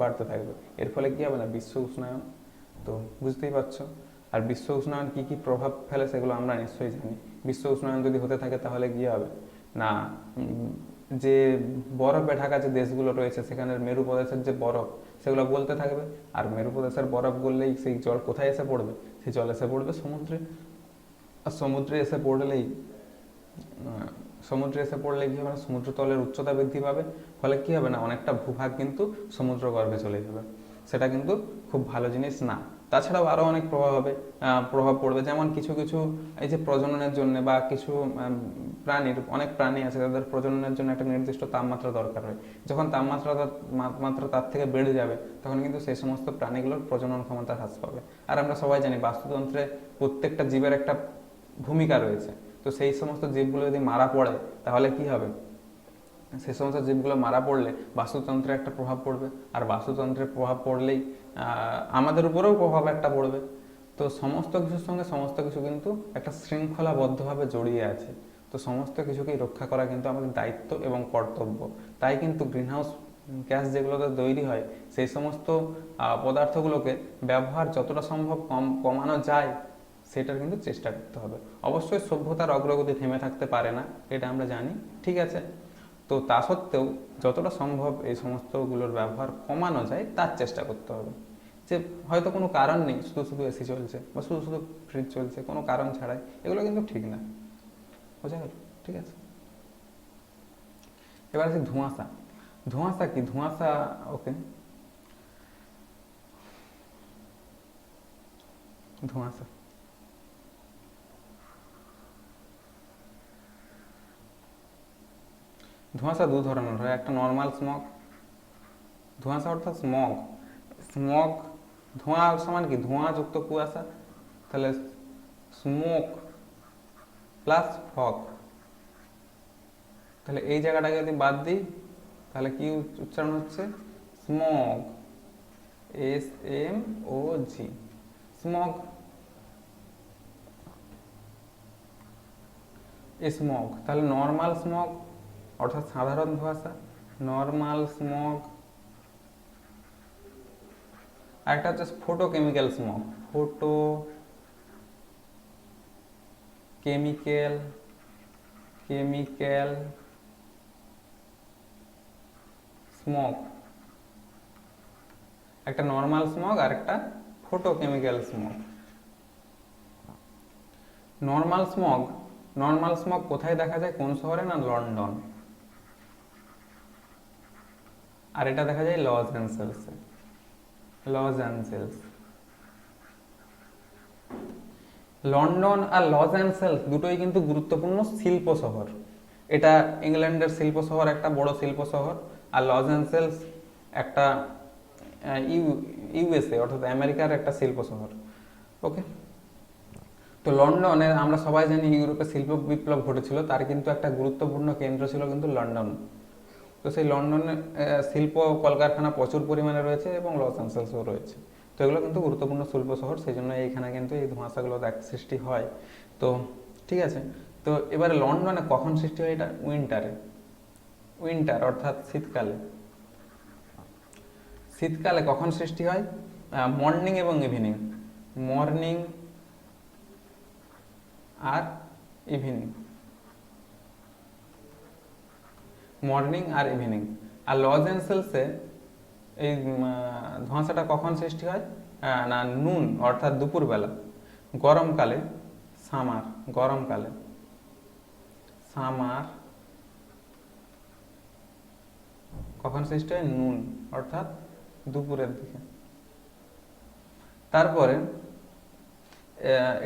Speaker 1: বাড়তে থাকবে। এর ফলে কি হবে না, বিশ্ব উষ্ণায়ন। তো বুঝতেই পারছো। আর বিশ্ব উষ্ণায়ন কি কি প্রভাব ফেলে সেগুলো আমরা নিশ্চয়ই জানি। বিশ্ব উষ্ণায়ন যদি হতে থাকে তাহলে কি হবে না, যে বরফে ঢাকা যে দেশগুলো রয়েছে সেখানের মেরু প্রদেশের যে বরফ সেগুলো গলতে থাকবে। আর মেরু প্রদেশের বরফ গললেই সেই জল কোথায় এসে পড়বে, সেই জল এসে পড়বে সমুদ্রে। আর সমুদ্রে এসে পড়লে কি হবে না, সমুদ্র তলের উচ্চতা বৃদ্ধি পাবে। ফলে কি হবে না, অনেকটা ভূভাগ কিন্তু সমুদ্র গর্ভে চলে যাবে। সেটা কিন্তু খুব ভালো জিনিস না। তাছাড়াও আরও অনেক প্রভাব পড়বে, যেমন কিছু কিছু এই যে প্রজননের জন্য বা কিছু অনেক প্রাণী আছে তাদের প্রজননের জন্য একটা নির্দিষ্ট তাপমাত্রা দরকার হয়। যখন তাপমাত্রা তার থেকে বেড়ে যাবে তখন কিন্তু সেই সমস্ত প্রাণীগুলোর প্রজনন ক্ষমতা হ্রাস পাবে। আর আমরা সবাই জানি বাস্তুতন্ত্রে প্রত্যেকটা জীবের একটা ভূমিকা রয়েছে। তো সেই সমস্ত জীবগুলো যদি মারা পড়ে তাহলে কি হবে, সেই সমস্ত জীবগুলো মারা পড়লে বাস্তুতন্ত্রে একটা প্রভাব পড়বে। আর বাস্তুতন্ত্রের প্রভাব পড়লেই আমাদের উপরেও প্রভাব একটা পড়বে। তো সমস্ত কিছুর সঙ্গে সমস্ত কিছু কিন্তু একটা শৃঙ্খলাবদ্ধভাবে জড়িয়ে আছে। তো সমস্ত কিছুকেই রক্ষা করা কিন্তু আমাদের দায়িত্ব এবং কর্তব্য। তাই কিন্তু গ্রিনহাউস গ্যাস যেগুলোতে তৈরি হয় সেই সমস্ত পদার্থগুলোকে ব্যবহার যতটা সম্ভব কমানো যায় সেটার কিন্তু চেষ্টা করতে হবে। অবশ্যই সভ্যতার অগ্রগতি থেমে থাকতে পারে না, এটা আমরা জানি, ঠিক আছে। তো তা সত্ত্বেও যতটা সম্ভব এই সমস্তগুলোর ব্যবহার কমানো যায় তার চেষ্টা করতে হবে। যে হয়তো কোনো কারণ নেই, শুধু শুধু এসি চলছে বা শুধু শুধু ফ্রিজ চলছে কোনো কারণ ছাড়াই, এগুলো কিন্তু ঠিক না। বোঝা গেল? ঠিক আছে। এবার আছে ধোঁয়াশা। ধোঁয়াশা কি? ধোঁয়াশা, ওকে, ধোঁয়াশা ধোঁয়াশা দু ধরনের হয়, একটা নর্মাল স্মগ। ধোঁয়াশা অর্থাৎ স্মগ। স্মগ, ধোঁয়া সমান কি, ধোঁয়া যুক্ত কুয়াশা। তাহলে স্মোক প্লাস ফগ। তাহলে এই জায়গাটাকে যদি বাদ দিই তাহলে কি উচ্চারণ হচ্ছে, স্মগ, SMOG, স্মগ। স্মগ, তাহলে নর্মাল স্মগ অর্থাৎ সাধারণ ধোঁয়াশা, নর্মাল স্মগ। আরেকটা হচ্ছে photochemical smog, photo chemical smog. একটা নর্মাল স্মগ আর একটা ফটোকেমিক্যাল স্মগ। নর্মাল স্মগ কোথায় দেখা যায়, কোন শহরে? না লন্ডন। আর এটা দেখা যায় লস অ্যাঞ্জেলসে, লস অ্যাঞ্জেলস। লন্ডন আর লস অ্যাঞ্জেলস দুটোই কিন্তু গুরুত্বপূর্ণ শিল্প শহর। এটা ইংল্যান্ডের শিল্প শহর, একটা বড় শিল্প শহর। আর লস অ্যাঞ্জেলস একটা ইউএসএ অর্থাৎ আমেরিকার একটা শিল্প শহর। ওকে, তো লন্ডনে আমরা সবাই জানি ইউরোপে শিল্প বিপ্লব ঘটেছিল, তার কিন্তু একটা গুরুত্বপূর্ণ কেন্দ্র ছিল কিন্তু লন্ডন। তো সেই লন্ডনে শিল্প কলকারখানা প্রচুর পরিমাণে রয়েছে এবং লস অ্যাঞ্জেলসও রয়েছে। তো এগুলো কিন্তু গুরুত্বপূর্ণ শিল্প শহর, সেই জন্য এইখানে কিন্তু এই ধোঁয়াশাগুলো সৃষ্টি হয়। তো ঠিক আছে, তো এবারে লন্ডনে কখন সৃষ্টি হয়? এটা উইন্টার অর্থাৎ শীতকালে। শীতকালে কখন সৃষ্টি হয়? মর্নিং এবং ইভিনিং, মর্নিং আর ইভিনিং, মর্নিং আর ইভিনিং। আর লস অ্যাঞ্জেলসে এই ধোঁয়াশাটা কখন সৃষ্টি হয়? না নুন অর্থাৎ দুপুরবেলা। গরমকালে গরমকালে সামার কখন সৃষ্টি হয়? নুন অর্থাৎ দুপুরের দিকে। তারপরে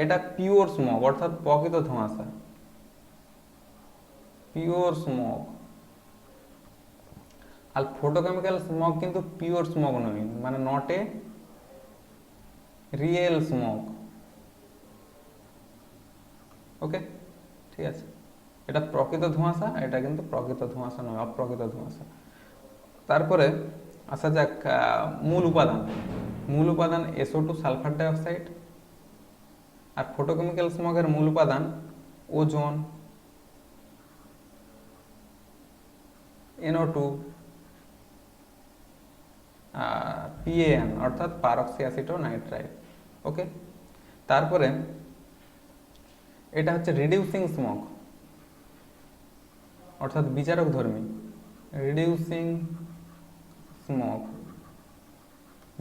Speaker 1: এটা পিওর স্মগ অর্থাৎ প্রকৃত ধোঁয়াশা, পিওর স্মগ। আর ফটোকেমিক্যাল স্মগ কিন্তু পিওর স্মগ নয়, মানে নট এ রিয়েল স্মগ। ওকে, ঠিক আছে, এটা প্রকৃত ধোঁয়াশা, এটা কিন্তু প্রকৃত ধোঁয়াশা নয়, অপ্রকৃত ধোঁয়াশা। তারপরে আসা যাক মূল উপাদান SO2 সালফার ডাইঅক্সাইড। আর ফটোকেমিক্যাল স্মগের মূল উপাদান ওজোন, NO2, PAN অর্থাৎ পারক্সিঅ্যাসিটোনাইট্রাইল। ওকে, তারপরে এটা হচ্ছে রিডিউসিং স্মগ অর্থাৎ বিচারক ধর্মী, রিডিউসিং স্মগ,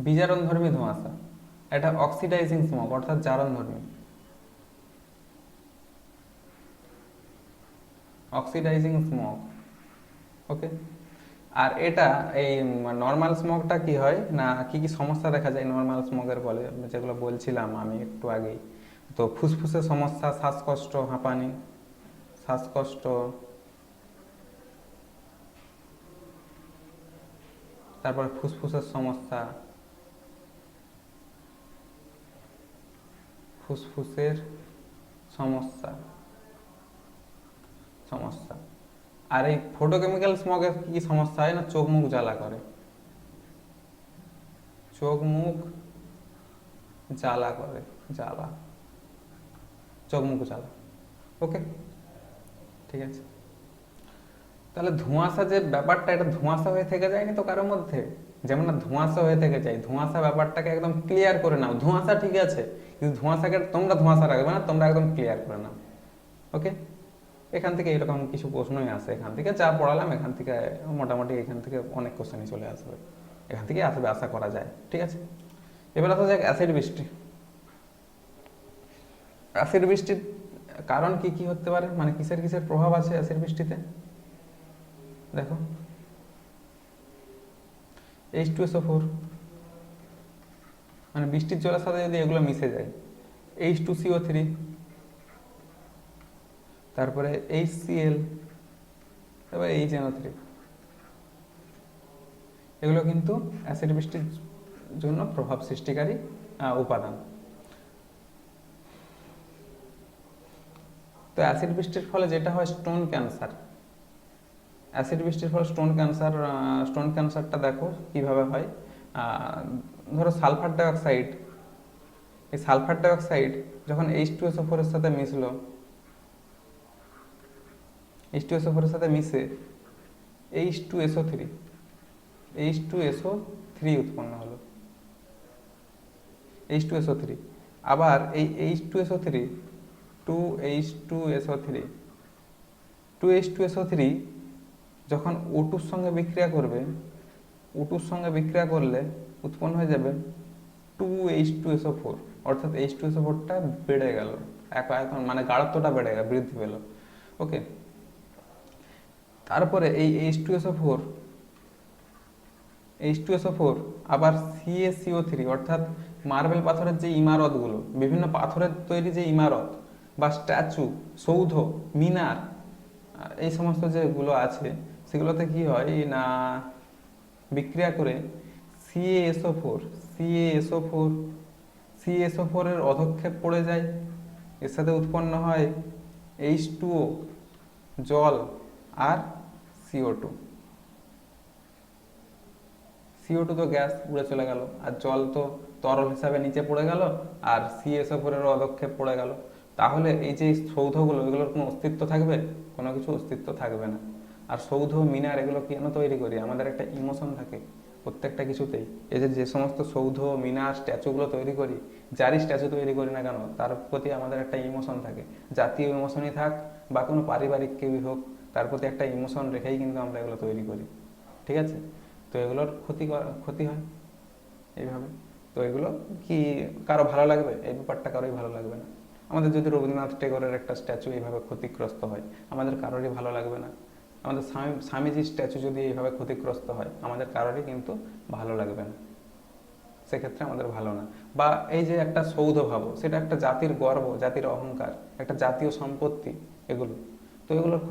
Speaker 1: বিজারণ ধর্মী ধোঁয়াশা। এটা অক্সিডাইজিং স্মগ অর্থাৎ জারণ ধর্মী, অক্সিডাইজিং স্মগ। ওকে, আর এটা এই নর্মাল স্মগটা কি হয় না, কি কি সমস্যা দেখা যায় নর্মাল স্মগের ফলে, যেগুলো বলছিলাম আমি একটু আগেই। তো ফুসফুসের সমস্যা, শ্বাসকষ্ট, হাঁপানি, শ্বাসকষ্ট, তারপরে ফুসফুসের সমস্যা, ফুসফুসের সমস্যা। আর এই ফটোকেমিক্যাল স্মগের কি কি সমস্যা হয় না, চোখ মুখ জ্বালা করে, চোখ মুখ জ্বালা করে, চোখ মুখ জ্বালা। ওকে, ঠিক আছে, তাহলে ধোঁয়াশা যে ব্যাপারটা, এটা ধোঁয়াশা হয়ে থেকে যায়নি তো কারোর মধ্যে, যেমন না ধোঁয়াশা হয়ে থেকে যায়। ধোঁয়াশা ব্যাপারটাকে একদম ক্লিয়ার করে নাও, ধোঁয়াশা ঠিক আছে, কিন্তু ধোঁয়াশাকে তোমরা ধোঁয়াশা রাখবে না, তোমরা একদম ক্লিয়ার করে নাও। ওকে, এখান থেকে এরকম কিছু প্রশ্নই আসে, এখান থেকে যা পড়ালাম এখান থেকে মোটামুটি এখান থেকে অনেক কোশ্চেনই চলে আসবে, এখান থেকে আসবে আশা করা যায়। ঠিক আছে, এবার আসা যাক অ্যাসিড বৃষ্টি। অ্যাসিড বৃষ্টির কারণ কি কি হতে পারে, মানে কিসের কিসের প্রভাব আছে অ্যাসিড বৃষ্টিতে? দেখো H2SO4, মানে বৃষ্টির জলের সাথে যদি এগুলো মিশে যায়, H2CO3, তারপরে HCl, তারপরে HNO3, এগুলো কিন্তু অ্যাসিড বৃষ্টির জন্য প্রভাব সৃষ্টিকারী উপাদান। তো অ্যাসিড বৃষ্টির ফলে যেটা হয় স্টোন ক্যান্সার, অ্যাসিড বৃষ্টির ফলে স্টোন ক্যান্সারটা দেখো কিভাবে হয়। ধরো সালফার ডাইঅক্সাইড, এই সালফার ডাইঅক্সাইড যখন H2SO4 এর সাথে মিশলো, H2SO4 এর সাথে মিশে H2SO3 H2SO3 উৎপন্ন হলো, H2SO3। আবার এই H2SO3 2H2SO3 2H2SO3 যখন O2 এর সঙ্গে বিক্রিয়া করবে, O2 এর সঙ্গে বিক্রিয়া করলে উৎপন্ন হয়ে যাবে 2H2SO4, অর্থাৎ H2SO4টা বেড়ে গেল, এক আয়তন মানে গাঢ়ত্বটা বেড়ে গেল, বৃদ্ধি পেল। ওকে, তারপরে এই H2SO4 আবার CaCO3, অর্থাৎ মার্বেল পাথরের যে ইমারতগুলো, বিভিন্ন পাথরের তৈরি যে ইমারত বা স্ট্যাচু, সৌধ, মিনার, এই সমস্ত যেগুলো আছে সেগুলোতে কি হয় না, বিক্রিয়া করে CaSO4 এর অধক্ষেপ পড়ে যায়, এর সাথে উৎপন্ন হয় H2O, জল, আর CO2। CO2 তো গ্যাস, উড়ে চলে গেল, আর জল তো তরল হিসাবে নিচে পড়ে গেল, আর CaSO4 এর অধক্ষেপ পড়ে গেল। তাহলে এই যে সৌধগুলো, এগুলোর কোনো অস্তিত্ব থাকবে? কোনো কিছু অস্তিত্ব থাকবে না। আর সৌধ, মিনার এগুলো কেন তৈরি করি? আমাদের একটা ইমোশন থাকে প্রত্যেকটা কিছুতেই। এই যে সমস্ত সৌধ, মিনার, স্ট্যাচুগুলো তৈরি করি, যারই স্ট্যাচু তৈরি করি না কেন, তার প্রতি আমাদের একটা ইমোশন থাকে। জাতীয় ইমোশনই থাক বা কোনো পারিবারিক কেউই হোক, তার প্রতি একটা ইমোশন রেখেই কিন্তু আমরা এগুলো তৈরি করি। ঠিক আছে? তো এগুলোর ক্ষতি হয় এইভাবে। তো এগুলো কি কারো ভালো লাগবে? এই ব্যাপারটা কারোই ভালো লাগবে না। আমাদের যদি রবীন্দ্রনাথ টেগোরের একটা স্ট্যাচু এইভাবে ক্ষতিগ্রস্ত হয়, আমাদের কারোরই ভালো লাগবে না। আমাদের স্বামীজির স্ট্যাচু যদি এইভাবে ক্ষতিগ্রস্ত হয়, আমাদের কারোরই কিন্তু ভালো লাগবে না, সেক্ষেত্রে আমাদের ভালো না। বা এই যে একটা সৌধ ভাবো, সেটা একটা জাতির গর্ব, জাতির অহংকার, একটা জাতীয় সম্পত্তি এগুলো। তো এগুলোর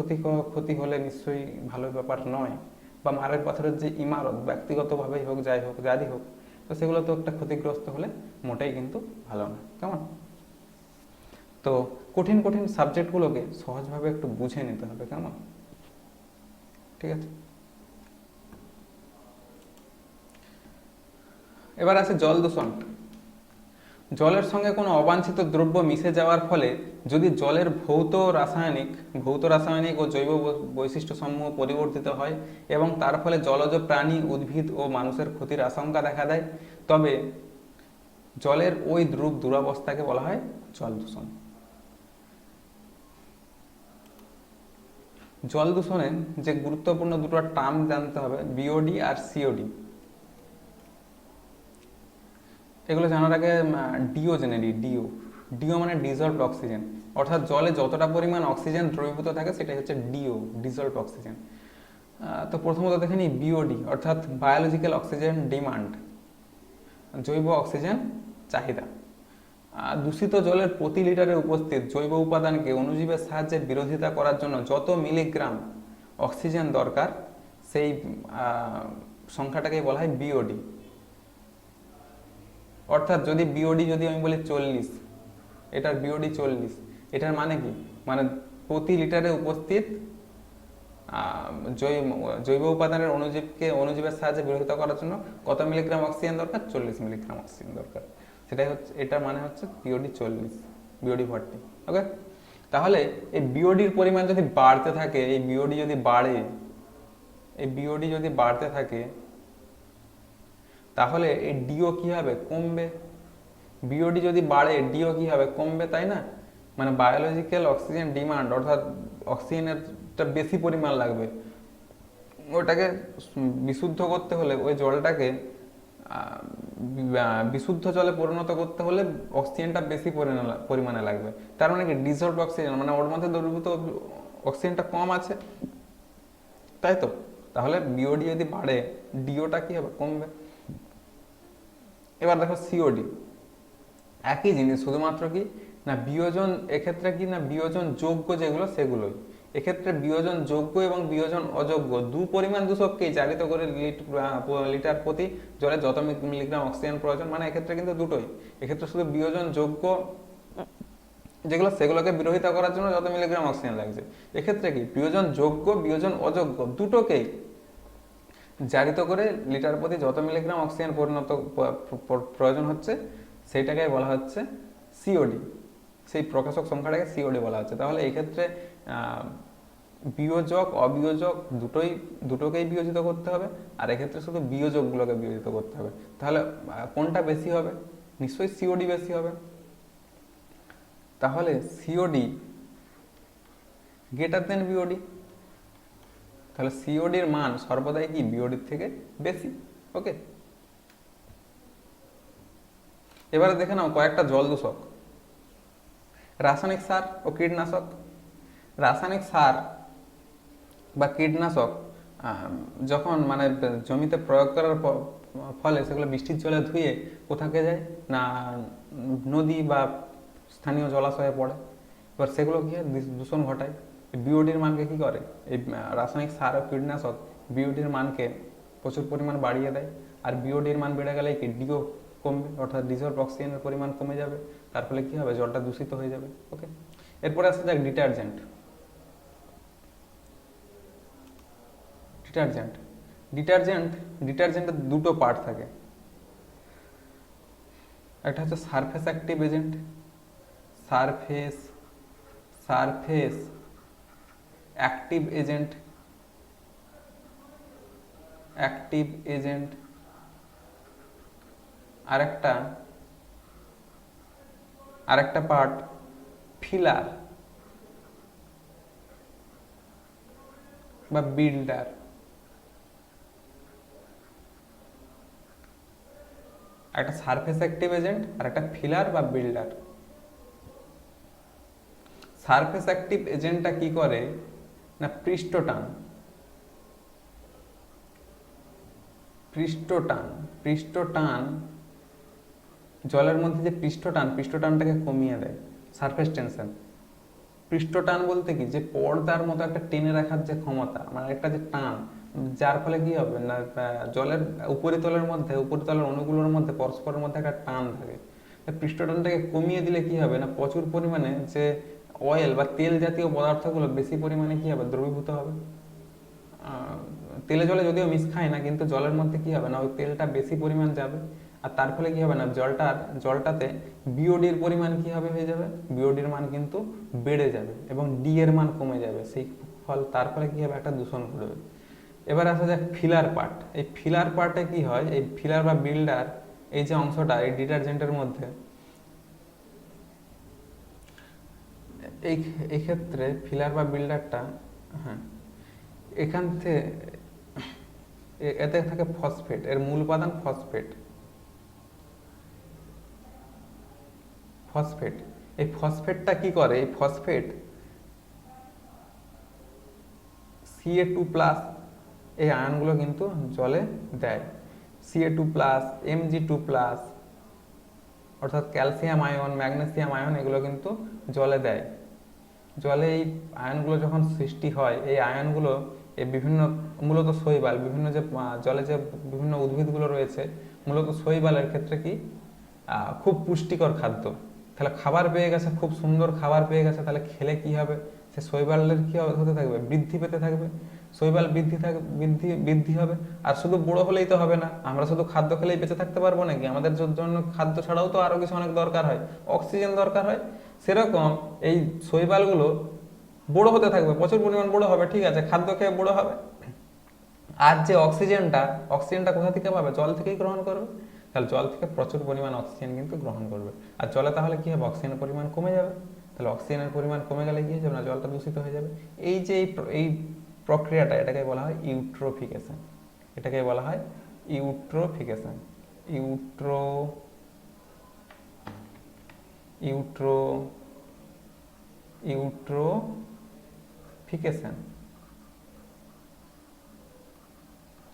Speaker 1: ক্ষতি হলে নিশ্চয়ই ভালো ব্যাপার নয়। বা মার্বেল পাথরের যে ইমারত, ব্যক্তিগতভাবেই হোক, যাই হোক, যারই হোক, তো সেগুলো তো একটা ক্ষতিগ্রস্ত হলে মোটেই কিন্তু ভালো না। কেমন? তো কঠিন কঠিন সাবজেক্টগুলোকে সহজভাবে একটু বুঝে নিতে হবে। কেমন? ঠিক আছে। এবার আছে জল দূষণ। জলের সঙ্গে কোনো অবাঞ্ছিত দ্রব্য মিশে যাওয়ার ফলে যদি জলের ভৌত রাসায়নিক ও জৈব বৈশিষ্ট্যসমূহ পরিবর্তিত হয় এবং তার ফলে জলজ প্রাণী, উদ্ভিদ ও মানুষের ক্ষতির আশঙ্কা দেখা দেয়, তবে জলের ওই দুরবস্থাকে বলা হয় জল দূষণ। জল দূষণের যে গুরুত্বপূর্ণ দুটো টার্ম জানতে হবে, বিওডি আর সিওডি। এগুলো জানার আগে ডিও জেনে নিই। ডিও মানে ডিজলভড অক্সিজেন, অর্থাৎ জলে যতটা পরিমাণ অক্সিজেন দ্রবীভূত থাকে সেটাই হচ্ছে ডিজলভড অক্সিজেন। তো প্রথমত দেখে নিই বিওডি, অর্থাৎ বায়োলজিক্যাল অক্সিজেন ডিমান্ড, জৈব অক্সিজেন চাহিদা। দূষিত জলের প্রতি লিটারে উপস্থিত জৈব উপাদানকে অণুজীবের সাহায্যে বিরোধিতা করার জন্য যত মিলিগ্রাম অক্সিজেন দরকার, সেই সংখ্যাটাকে বলা হয় বিওডি। অর্থাৎ যদি বিওডি যদি আমি বলি 40, এটার বিওডি 40, এটার মানে কি? মানে প্রতি লিটারে উপস্থিত জৈব উপাদানের অণুজীবের সাহায্যে বিরোধিতা করার জন্য কত মিলিগ্রাম অক্সিজেন দরকার? 40 মিলিগ্রাম অক্সিজেন দরকার। সেটাই হচ্ছে, এটার মানে হচ্ছে বিওডি 40, বিওডি 40। ওকে, তাহলে এই বিওডির পরিমাণ যদি বাড়তে থাকে, এই বিওডি যদি বাড়তে থাকে, তাহলে এই ডিও কি হবে? কমবে। বিওডি যদি বাড়ে, ডিও কি হবে? কমবে, তাই না? মানে বায়োলজিক্যাল অক্সিজেন ডিমান্ড, অর্থাৎ অক্সিজেনের বেশি পরিমাণ লাগবে, ওটাকে বিশুদ্ধ করতে হলে, ওই জলটাকে বিশুদ্ধ জলে পরিণত করতে হলে অক্সিজেনটা বেশি পরিমাণে লাগবে। তার মানে কি? ডিজলভড অক্সিজেন মানে ওর মধ্যে দ্রবীভূত অক্সিজেনটা কম আছে, তাই তো? তাহলে বিওডি যদি বাড়ে, ডিওটা কি হবে? কমবে। এবার দেখো সিওডি, একই জিনিস, শুধুমাত্র কি না বিয়োজন, এক্ষেত্রে কি না বিয়োজন যোগ্য যেগুলো সেগুলোই। এক্ষেত্রে বিয়োজন যোগ্য এবং বিয়োজন অযোগ্য দু পরিমাণ দূষককেই জারিত করে লিটার প্রতি জলে যত মিলিগ্রাম অক্সিজেন প্রয়োজন, মানে এক্ষেত্রে কিন্তু দুটোই। এক্ষেত্রে শুধু বিয়োজন যোগ্য যেগুলো, সেগুলোকে বিরোধিতা করার জন্য যত মিলিগ্রাম অক্সিজেন লাগছে। এক্ষেত্রে কি বিয়োজন যোগ্য, বিয়োজন অযোগ্য দুটোকেই জারিত করে লিটার প্রতি যত মিলিগ্রাম অক্সিজেন প্রয়োজন হচ্ছে, সেইটাকে বলা হচ্ছে সিওডি। সেই প্রকাশক সংখ্যাটাকে সিওডি বলা হচ্ছে। তাহলে এই ক্ষেত্রে বিয়োজক অবিয়োজক দুটোকেই বিয়োজিত করতে হবে, আর এক্ষেত্রে শুধু বিয়োজকগুলোকে বিয়োজিত করতে হবে। তাহলে কোনটা বেশি হবে? নিশ্চয়ই সিওডি বেশি হবে। তাহলে সিওডি গ্রেটার দেন বিওডি, তাহলে সিওডির মান সর্বদাই কি বিওডির থেকে বেশি। ওকে, এবারে দেখে নাও কয়েকটা জল দূষক, রাসায়নিক সার ও কীটনাশক। রাসায়নিক সার বা কীটনাশক যখন মানে জমিতে প্রয়োগ করার ফলে সেগুলো বৃষ্টির জলে ধুয়ে কোথাকে যায় না নদী বা স্থানীয় জলাশয়ে পড়ে। এবার সেগুলো কি হয়? দূষণ ঘটায়। বিওডির মানকে কি করে? এই রাসায়নিক সার ও কীটনাশক বিওডির মানকে প্রচুর পরিমাণ বাড়িয়ে দেয়, আর বিওডির মান বেড়ে গেলে কি ডিও কমবে, অর্থাৎ ডিজলভ অক্সিজেনের পরিমাণ কমে যাবে, তার ফলে কি হবে? জলটা দূষিত হয়ে যাবে। ওকে, এরপরে আসা যাক ডিটারজেন্ট। ডিটারজেন্টের দুটো পার্ট থাকে, একটা হচ্ছে surface active agent, surface active agent, আরেকটা পার্ট ফিলার বা বিল্ডার। একটা সারফেস অ্যাক্টিভ এজেন্ট আর একটা ফিলার বা বিল্ডার। সারফেস অ্যাক্টিভ এজেন্টটা কি করে না পৃষ্ঠটান জলের মধ্যে যে পৃষ্ঠটানটাকে কমিয়ে দেয়, সারফেস টেনশন। পৃষ্ঠটান বলতে কি, যে পর্দার মতো একটা টেনে রাখার যে ক্ষমতা, মানে একটা যে টান, যার ফলে কি হবে না জলের উপরিতলের অণুগুলোর মধ্যে পরস্পরের মধ্যে একটা টান থাকে। পৃষ্ঠটানটাকে কমিয়ে দিলে কি হবে না প্রচুর পরিমাণে যে অয়েল বা তেল জাতীয় পদার্থগুলো বেশি পরিমাণে কি হবে? দ্রবীভূত হবে। তেলে জলে যদিও মিশ খায় না, কিন্তু জলের মধ্যে কি হবে না ওই তেলটা বেশি পরিমাণ যাবে, আর তার ফলে কি হবে না জলটাতে বিওডির পরিমাণ কি হবে হয়ে যাবে? বিওডির মান কিন্তু বেড়ে যাবে এবং ডি এর মান কমে যাবে। তার ফলে কি হবে? একটা দূষণ ঘটবে। এবার আসা যাক ফিলার পার্ট। এই ফিলার পার্টে কি হয়? এই ফিলার বা বিল্ডার এই যে অংশটা এই ডিটারজেন্টের মধ্যে, এই ক্ষেত্রে ফিলার বা বিল্ডারটা, হ্যাঁ, এখান থেকে এতে থাকে ফসফেট, এর মূল উপাদান ফসফেট। এই ফসফেটটা কি করে? এই ফসফেট Ca2+ এই আয়নগুলো কিন্তু জলে দেয়। Ca2+, Mg2+, অর্থাৎ ক্যালসিয়াম আয়ন, ম্যাগনেসিয়াম আয়ন, এগুলো কিন্তু জলে দেয়। জলে এই আয়নগুলো যখন সৃষ্টি হয়, এই আয়নগুলো এই বিভিন্ন মূলত শৈবাল, বিভিন্ন যে জলে যে বিভিন্ন উদ্ভিদগুলো রয়েছে, মূলত শৈবালের ক্ষেত্রে কি খুব পুষ্টিকর খাদ্য। তাহলে খাবার পেয়ে গেছে, খুব সুন্দর খাবার পেয়ে গেছে, তাহলে খেলে কি হবে? সে শৈবালের কি হতে থাকবে? বৃদ্ধি পেতে থাকবে। শৈবাল বৃদ্ধি হবে। আর শুধু বুড়ো হলেই তো হবে না, আমরা শুধু খাদ্য খেলেই বেঁচে থাকতে পারবো নাকি? আমাদের জন্য খাদ্য ছাড়াও তো আরো কিছু অনেক দরকার হয়, অক্সিজেন দরকার হয়। সেরকম এই শৈবালগুলো বড় হতে থাকবে, প্রচুর পরিমাণ বড় হবে, ঠিক আছে, খাদ্য খেয়ে বড় হবে। আর যে অক্সিজেনটা কোথা থেকে পাবে? জল থেকেই গ্রহণ করবে। তাহলে জল থেকে প্রচুর পরিমাণ অক্সিজেন কিন্তু গ্রহণ করবে। আর জলে তাহলে কি হবে? অক্সিজেনের পরিমাণ কমে যাবে। তাহলে অক্সিজেনের পরিমাণ কমে গেলে কি হয়ে যাবে না জলটা দূষিত হয়ে যাবে। এই যে এই প্রক্রিয়াটা, এটাকে বলা হয় ইউট্রোফিকেশন। এটাকে বলা হয় ইউট্রোফিকেশন।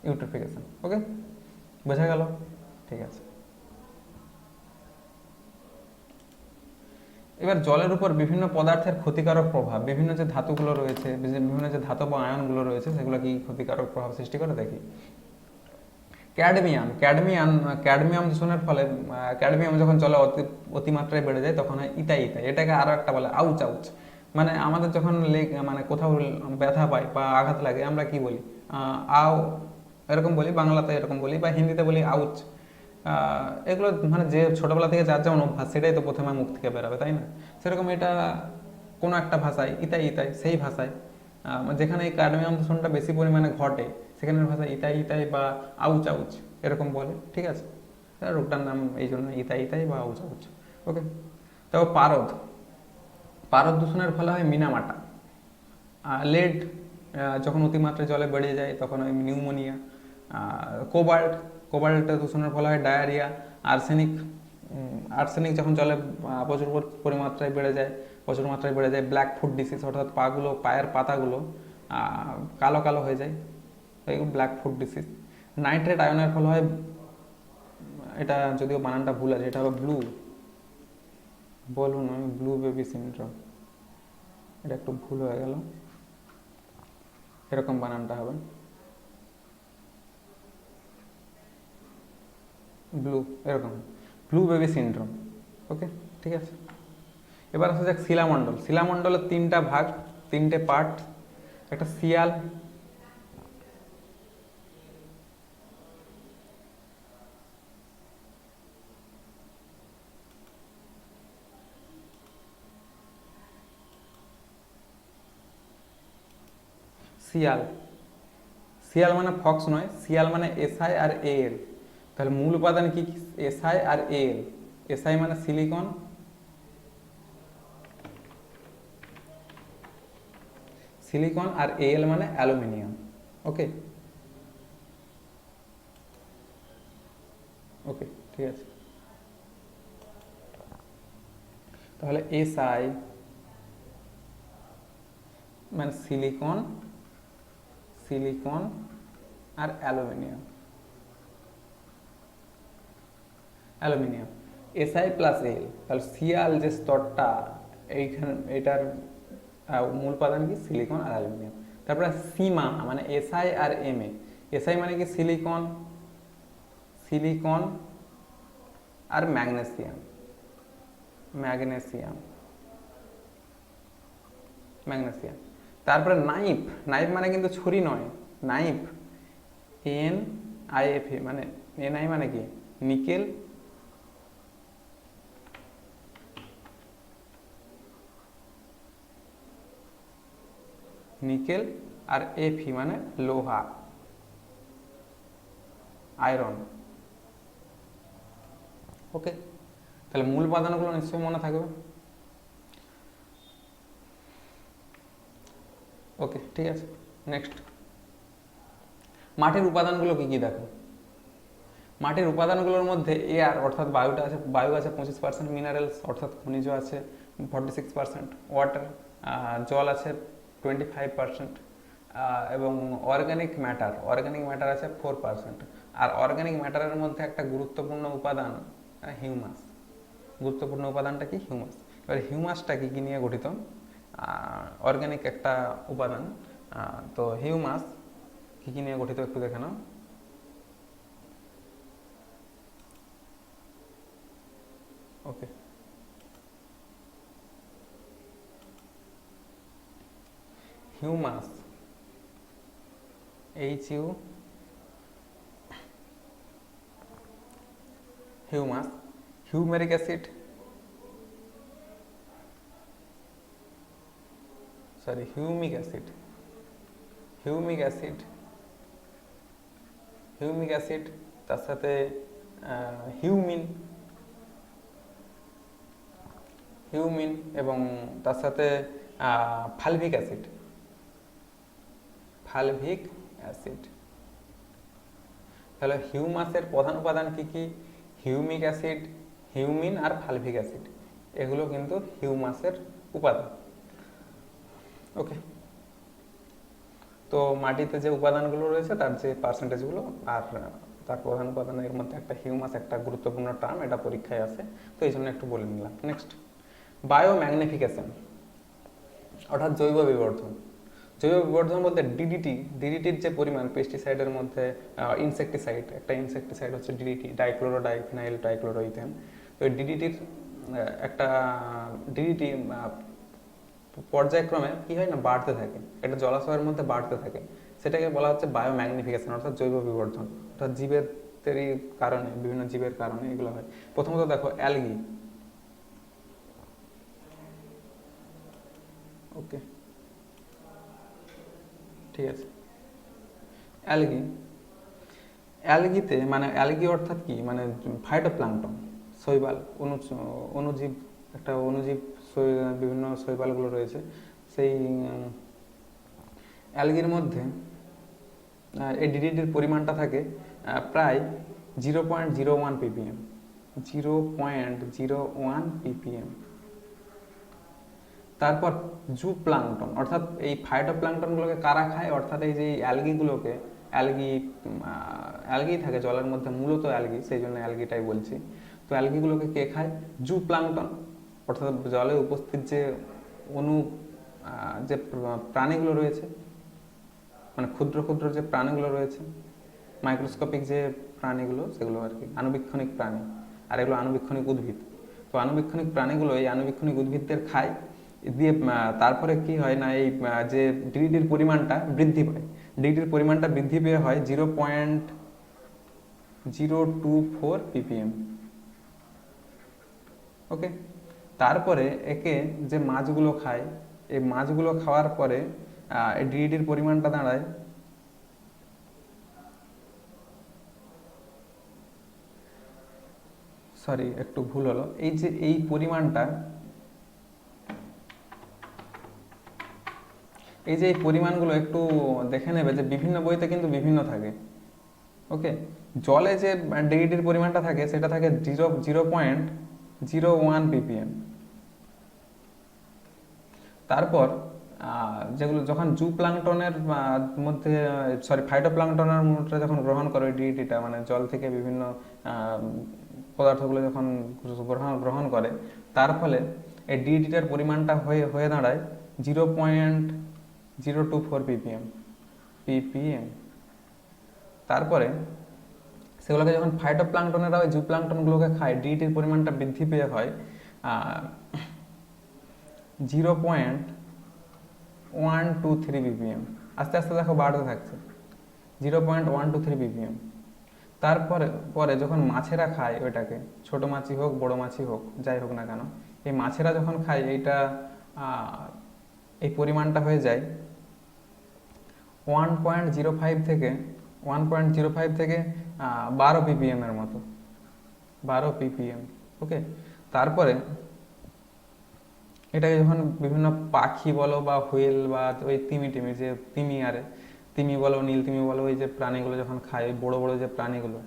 Speaker 1: ইউট্রোফিকেশন। ওকে, বোঝা গেল? ঠিক আছে। এবার জলের উপর বিভিন্ন পদার্থের ক্ষতিকারক প্রভাব, বিভিন্ন যে ধাতুগুলো রয়েছে, বিভিন্ন যে ধাতব আয়নগুলো রয়েছে, সেগুলো কি ক্ষতিকারক প্রভাব সৃষ্টি করে দেখি। ক্যাডমিয়াম দূষণের ফলে ক্যাডমিয়াম যখন জলে অতিমাত্রায় বেড়ে যায় তখন হয় ইতাই। এটাকে আরো একটা বলে আউচ। মানে আমাদের যখন মানে কোথাও ব্যথা পাই বা আঘাত লাগে, আমরা কি বলি? আও, এরকম বলি, বাংলাতে এরকম বলি, বা হিন্দিতে বলি আউচ। এগুলো মানে যে ছোটবেলা থেকে যার যেমন অভ্যাস, সেটাই তো প্রথমে মুখ থেকে বেরোবে, তাই না? সেরকম এটা কোনো একটা ভাষায় ইতাই, সেই ভাষায় যেখানে এই কাডমিয়াম দূষণটা বেশি পরিমাণে ঘটে সেখানের ভাষা ইতাই ইতাই বা আউচ আউচ এরকম বলে, ঠিক আছে। রোগটার নাম এই জন্য ইতাই ইতাই বা আউচ আউচ। ওকে, তারপর পারদ, পারদ দূষণের ফলে হয় মিনামাটা। লেড যখন অতিমাত্রায় জলে বেড়ে যায় তখন হয় নিউমোনিয়া। কোবাল্ট, কোবাল্ট দূষণের ফলে হয় ডায়রিয়া। আর্সেনিক, আর্সেনিক যখন জলে প্রচুর পরিমাত্রায় বেড়ে যায়, প্রচুর মাত্রায় বেড়ে যায় ব্ল্যাক ফুট ডিসিজ, অর্থাৎ পাগুলো, পায়ের পাতাগুলো কালো কালো হয়ে যায়, এইগুলো ব্ল্যাক ফুট ডিসিজ। নাইট্রেট আয়নের ফলে হয়, এটা যদিও বানানটা ভুল আছে, এটা হবে ব্লু, বলুন আমি ব্লু বেবি সিনড্রোম, এটা একটু ভুল হয়ে গেল, এরকম বানানটা হবে ব্লু, এরকম ব্লু বেবি সিনড্রোম। ওকে, ঠিক আছে। এবার আসা যাক শিলামণ্ডল। শিলামণ্ডলের তিনটা ভাগ, তিনটে পার্ট। একটা শিয়াল, শিয়াল, শিয়াল মানে ফক্স নয়, শিয়াল মানে এসআই আর এল। তাহলে মূল উপাদান কি? এসআই আর এল। এসআই মানে সিলিকন, সিলিকন, আর এল মানে অ্যালুমিনিয়াম। ওকে, ওকে, ঠিক আছে। তাহলে এসআই মানে সিলিকন, সিলিকন আর aluminium, aluminium, SI plus L. তাহলে সিয়াল যে স্তরটা, এইখানে এটার মূল উপাদান কি? সিলিকন আর অ্যালুমিনিয়াম। তারপরে সীমা মানে SI R M A. SI মানে কি? সিলিকন, সিলিকন আর ম্যাগনেসিয়াম, ম্যাগনেসিয়াম, ম্যাগনেসিয়াম। তারপরে নাইফ, নাইফ মানে কিন্তু ছুরি নয়, নাইফ, এন আই এফ এ, মানে এন আই মানে কি? নিকেল, নিকেল, আর এফি মানে লোহা, আয়রন। ওকে, তাহলে মূল উপাদানগুলো নিশ্চয়ই মনে থাকবে। ওকে, ঠিক আছে। নেক্সট, মাটির উপাদানগুলো কি কি দেখো। মাটির উপাদানগুলোর মধ্যে এয়ার অর্থাৎ বায়ুটা আছে, বায়ু আছে 25%, মিনারেলস অর্থাৎ খনিজ আছে 46%, ওয়াটার জল আছে 25%, এবং অর্গানিক ম্যাটার, অর্গানিক ম্যাটার আছে 4%। আর অর্গানিক ম্যাটারের মধ্যে একটা গুরুত্বপূর্ণ উপাদান হিউমাস। গুরুত্বপূর্ণ উপাদানটা কি? হিউমাস। এবার হিউমাসটা কি কি নিয়ে গঠিত? অর্গানিক একটা উপাদান, তো হিউমাস কি কি নিয়ে গঠিত একটু দেখে নাও। Okay, humus, HU, humus, humeric acid, sorry humic acid, humic acid, humic acid, তার সাথে হিউমিন, হিউমিন, এবং তার সাথে ফালভিক অ্যাসিড, ফালভিক অ্যাসিড। তাহলে হিউমাসের প্রধান উপাদান কি কি? হিউমিক অ্যাসিড, হিউমিন আর ফালভিক অ্যাসিড, এগুলো কিন্তু হিউমাসের উপাদান। ওকে, তো মাটিতে যে উপাদানগুলো রয়েছে তার যে পার্সেন্টেজগুলো আর তার প্রধান উপাদানের মধ্যে একটা হিউমাস একটা গুরুত্বপূর্ণ টার্ম, এটা পরীক্ষায় আসে, তো এই জন্য একটু বলে নিলাম। নেক্সট, বায়োম্যাগনিফিকেশন অর্থাৎ জৈব বিবর্ধন। জৈব বিবর্ধন বলতে ডিডিটি, ডিডিটির যে পরিমাণ পেস্টিসাইডের মধ্যে, ইনসেকটিসাইড, একটা ইনসেকটিসাইড হচ্ছে ডিডিটি, ডাইক্লোরো ডাইফিনাইল ট্রাইক্লোরোইথেন। তো ডিডিটির একটা ডিডিটি পর্যায়ক্রমে কি হয় না, বাড়তে থাকে, এটা জলাশয়ের মধ্যে বাড়তে থাকে, সেটাকে বলা হচ্ছে বায়োম্যাগনিফিকেশন অর্থাৎ জৈব বিবর্ধন, অর্থাৎ জীবের কারণে, বিভিন্ন জীবের কারণে এগুলো হয়। প্রথমত দেখো অ্যালগি। ওকে, ঠিক আছে। অ্যালগি, অ্যালগিতে মানে অ্যালগি অর্থাৎ কি, মানে ফাইটোপ্লাঙ্কটন, শৈবাল, অণুজীব, একটা অণুজীব, বিভিন্ন শৈবালগুলো রয়েছে। সেই অ্যালগির মধ্যে এই ডিডিটির পরিমাণটা থাকে প্রায় 0.01 ppm, 0.01 ppm। তারপর জু প্লাঙ্কটন, অর্থাৎ এই ফাইটোপ্লাঙ্কটনগুলোকে কারা খায়, অর্থাৎ এই যে অ্যালগিগুলোকে, অ্যালগি থাকে জলের মধ্যে, মূলত অ্যালগি, সেই জন্য অ্যালগিটাই বলছি। তো অ্যালগিগুলোকে কে খায়? জু প্লাঙ্কটন, অর্থাৎ জলে উপস্থিত যে অণু, যে প্রাণীগুলো রয়েছে, মানে ক্ষুদ্র ক্ষুদ্র যে প্রাণীগুলো রয়েছে, মাইক্রোস্কোপিক যে প্রাণীগুলো, সেগুলো আর কি আণুবীক্ষণিক প্রাণী, আর এগুলো আণুবীক্ষণিক উদ্ভিদ। তো আণুবীক্ষণিক প্রাণীগুলো এই আণুবীক্ষণিক উদ্ভিদদের খায়, দিয়ে তারপরে কি হয় না, এই যে ডিডিটির পরিমাণটা বৃদ্ধি পায়, ডিডিটির পরিমাণটা বৃদ্ধি পেয়ে হয় 0.024 ppm। ওকে, তারপরে একে যে মাছগুলো খায়, এই মাছগুলো খাওয়ার পরে এই ডিডিটির পরিমাণটা দাঁড়ায় সরি একটু ভুল হলো, এই যে এই পরিমাণটা, এই যে এই পরিমাণগুলো একটু দেখে নেবে যে বিভিন্ন বইতে কিন্তু বিভিন্ন থাকে। ওকে, জলে যে ডিডিটির পরিমাণটা থাকে সেটা থাকে 0.01 ppm। তারপর যেগুলো যখন জু প্লাঙ্কটনের মধ্যে, সরি ফাইটোপ্লাঙ্কটনের মধ্যে যখন গ্রহণ করে ডিডিটিটা, মানে জল থেকে বিভিন্ন পদার্থগুলো যখন গ্রহণ করে, তার ফলে এই ডিডিটির পরিমাণটা হয়ে হয়ে দাঁড়ায় 0.024 ppm। তারপরে সেগুলোকে যখন ফাইটোপ্লাঙ্কটনেরা ওই জু প্লাঙ্কটনগুলোকে খায়, ডিডিটির পরিমাণটা বৃদ্ধি পেয়ে হয় 0.123 ppm। আস্তে আস্তে দেখো বাড়তে থাকছে 0.123 ppm। তারপরে পরে যখন মাছেরা খায় ওইটাকে, ছোট মাছই হোক বড় মাছই হোক যাই হোক না কেন, এই মাছেরা যখন খায় এইটা, এই পরিমাণটা হয়ে যায় 1.05 থেকে 12 ppm এর মতো, 12 ppm। ওকে, তারপরে এটাকে যখন বিভিন্ন পাখি বলো বা হুইল বা ওই তিমি যে তিমি বলো, নীল তিমি বলো, ওই যে প্রাণীগুলো যখন খায়, ওই বড় বড় যে প্রাণীগুলো